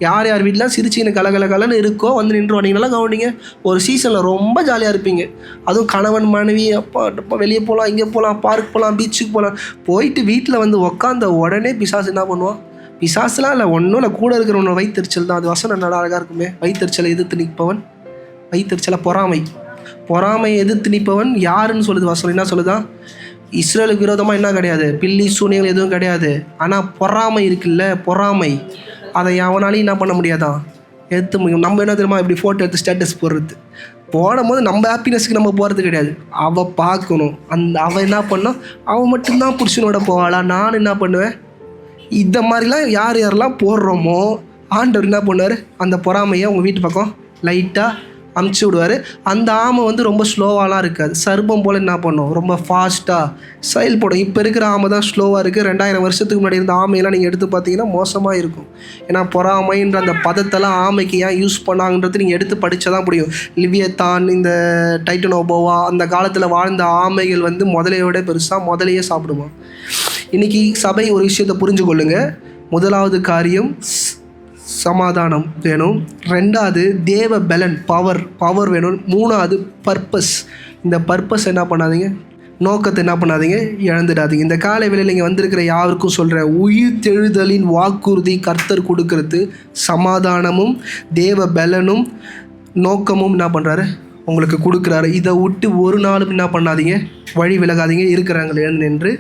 S1: யார் யார் வீட்டிலாம் சிரிச்சின்னு கலகலன்னு இருக்கோ நின்றுவான். நீங்கள் நல்லா கவனிங்க. ஒரு சீசனில் ரொம்ப ஜாலியாக இருப்பீங்க. அதுவும் கணவன் மனைவி, அப்பா வெளியே போகலாம், இங்கே போகலாம், பார்க் போகலாம், பீச்சுக்கு போகலாம். போயிட்டு வீட்டில் உட்காந்த உடனே பிசாசு என்ன பண்ணுவான்? பிசாசுலாம் இல்லை, ஒன்றும் இல்லை, கூட இருக்கிறவனோட வயிற்றுச்சல் தான். அது வசனம் நல்லா அழகாக இருக்குமே. வயிற்றுச்சலை எதிர்த்து நிற்பவன், வயிற்றுச்சலை பொறாமையை எதிர்த்து நிற்பவன் யாருன்னு சொல்லுது வசனம். என்ன சொல்லுதான்? இஸ்ரேலுக்கு விரோதமாக என்ன கிடையாது? பில்லி சூனியங்கள் எதுவும் கிடையாது. ஆனால் பொறாமை இருக்குல்ல, பொறாமை, அதை எவனாலையும் என்ன பண்ண முடியாதான்? எடுத்து முடியும். நம்ம என்ன தெரியுமா? இப்படி ஃபோட்டோ எடுத்து ஸ்டேட்டஸ் போடுறது, போடும்போது நம்ம ஹாப்பினஸ்க்கு நம்ம போகிறது கிடையாது. அவள் பார்க்கணும். அவள் என்ன பண்ணோம்? அவள் மட்டும்தான் புருஷனோட போவாளா? நான் என்ன பண்ணுவேன்? இந்த மாதிரிலாம் யாரெல்லாம் போடுறோமோ ஆண்டவர் என்ன பண்ணுவார்? அந்த பொறாமையை உங்கள் வீட்டு பக்கம் லைட்டாக அமுச்சு விடுவார். அந்த ஆமை ரொம்ப ஸ்லோவாலாம் இருக்காது. சர்ப்பம் போல் என்ன பண்ணும்? ரொம்ப ஃபாஸ்ட்டாக செயல்படும். இப்போ இருக்கிற ஆமை தான் ஸ்லோவாக இருக்குது. 2000 வருஷத்துக்கு முன்னாடி இருந்த ஆமையெல்லாம் நீங்கள் எடுத்து பார்த்தீங்கன்னா மோசமாக இருக்கும். ஏன்னா பொறாமைன்ற அந்த பதத்தெல்லாம் ஆமைக்கு ஏன் யூஸ் பண்ணாங்கன்றது நீங்கள் எடுத்து படித்தா தான் புரியும். லிவியத்தான், இந்த டைட்டனோபோவா, அந்த காலத்தில் வாழ்ந்த ஆமைகள் முதலையோட பெருசாக முதலையே சாப்பிடுமா. இன்றைக்கி சபை ஒரு விஷயத்தை புரிஞ்சு கொள்ளுங்க. முதலாவது காரியம் சமாதானம் வேணும். 2வது தேவ பலன், பவர் வேணும். 3வது பர்பஸ். இந்த பர்பஸ் என்ன பண்ணாதீங்க? நோக்கத்தை என்ன பண்ணாதீங்க? இழந்துடாதீங்க. இந்த காலை வேளையில் இங்கே வந்திருக்கிற யாருக்கும் சொல்கிறேன், உயிர் தெழுதலின் வாக்குறுதி கர்த்தர் கொடுக்கறது சமாதானமும் தேவ பலனும் நோக்கமும் என்ன பண்ணுறாரு? உங்களுக்கு கொடுக்குறாரு. இதை விட்டு ஒரு நாளும் என்ன பண்ணாதீங்க? வழி விலகாதீங்க. இருக்கிறாங்களே நின்று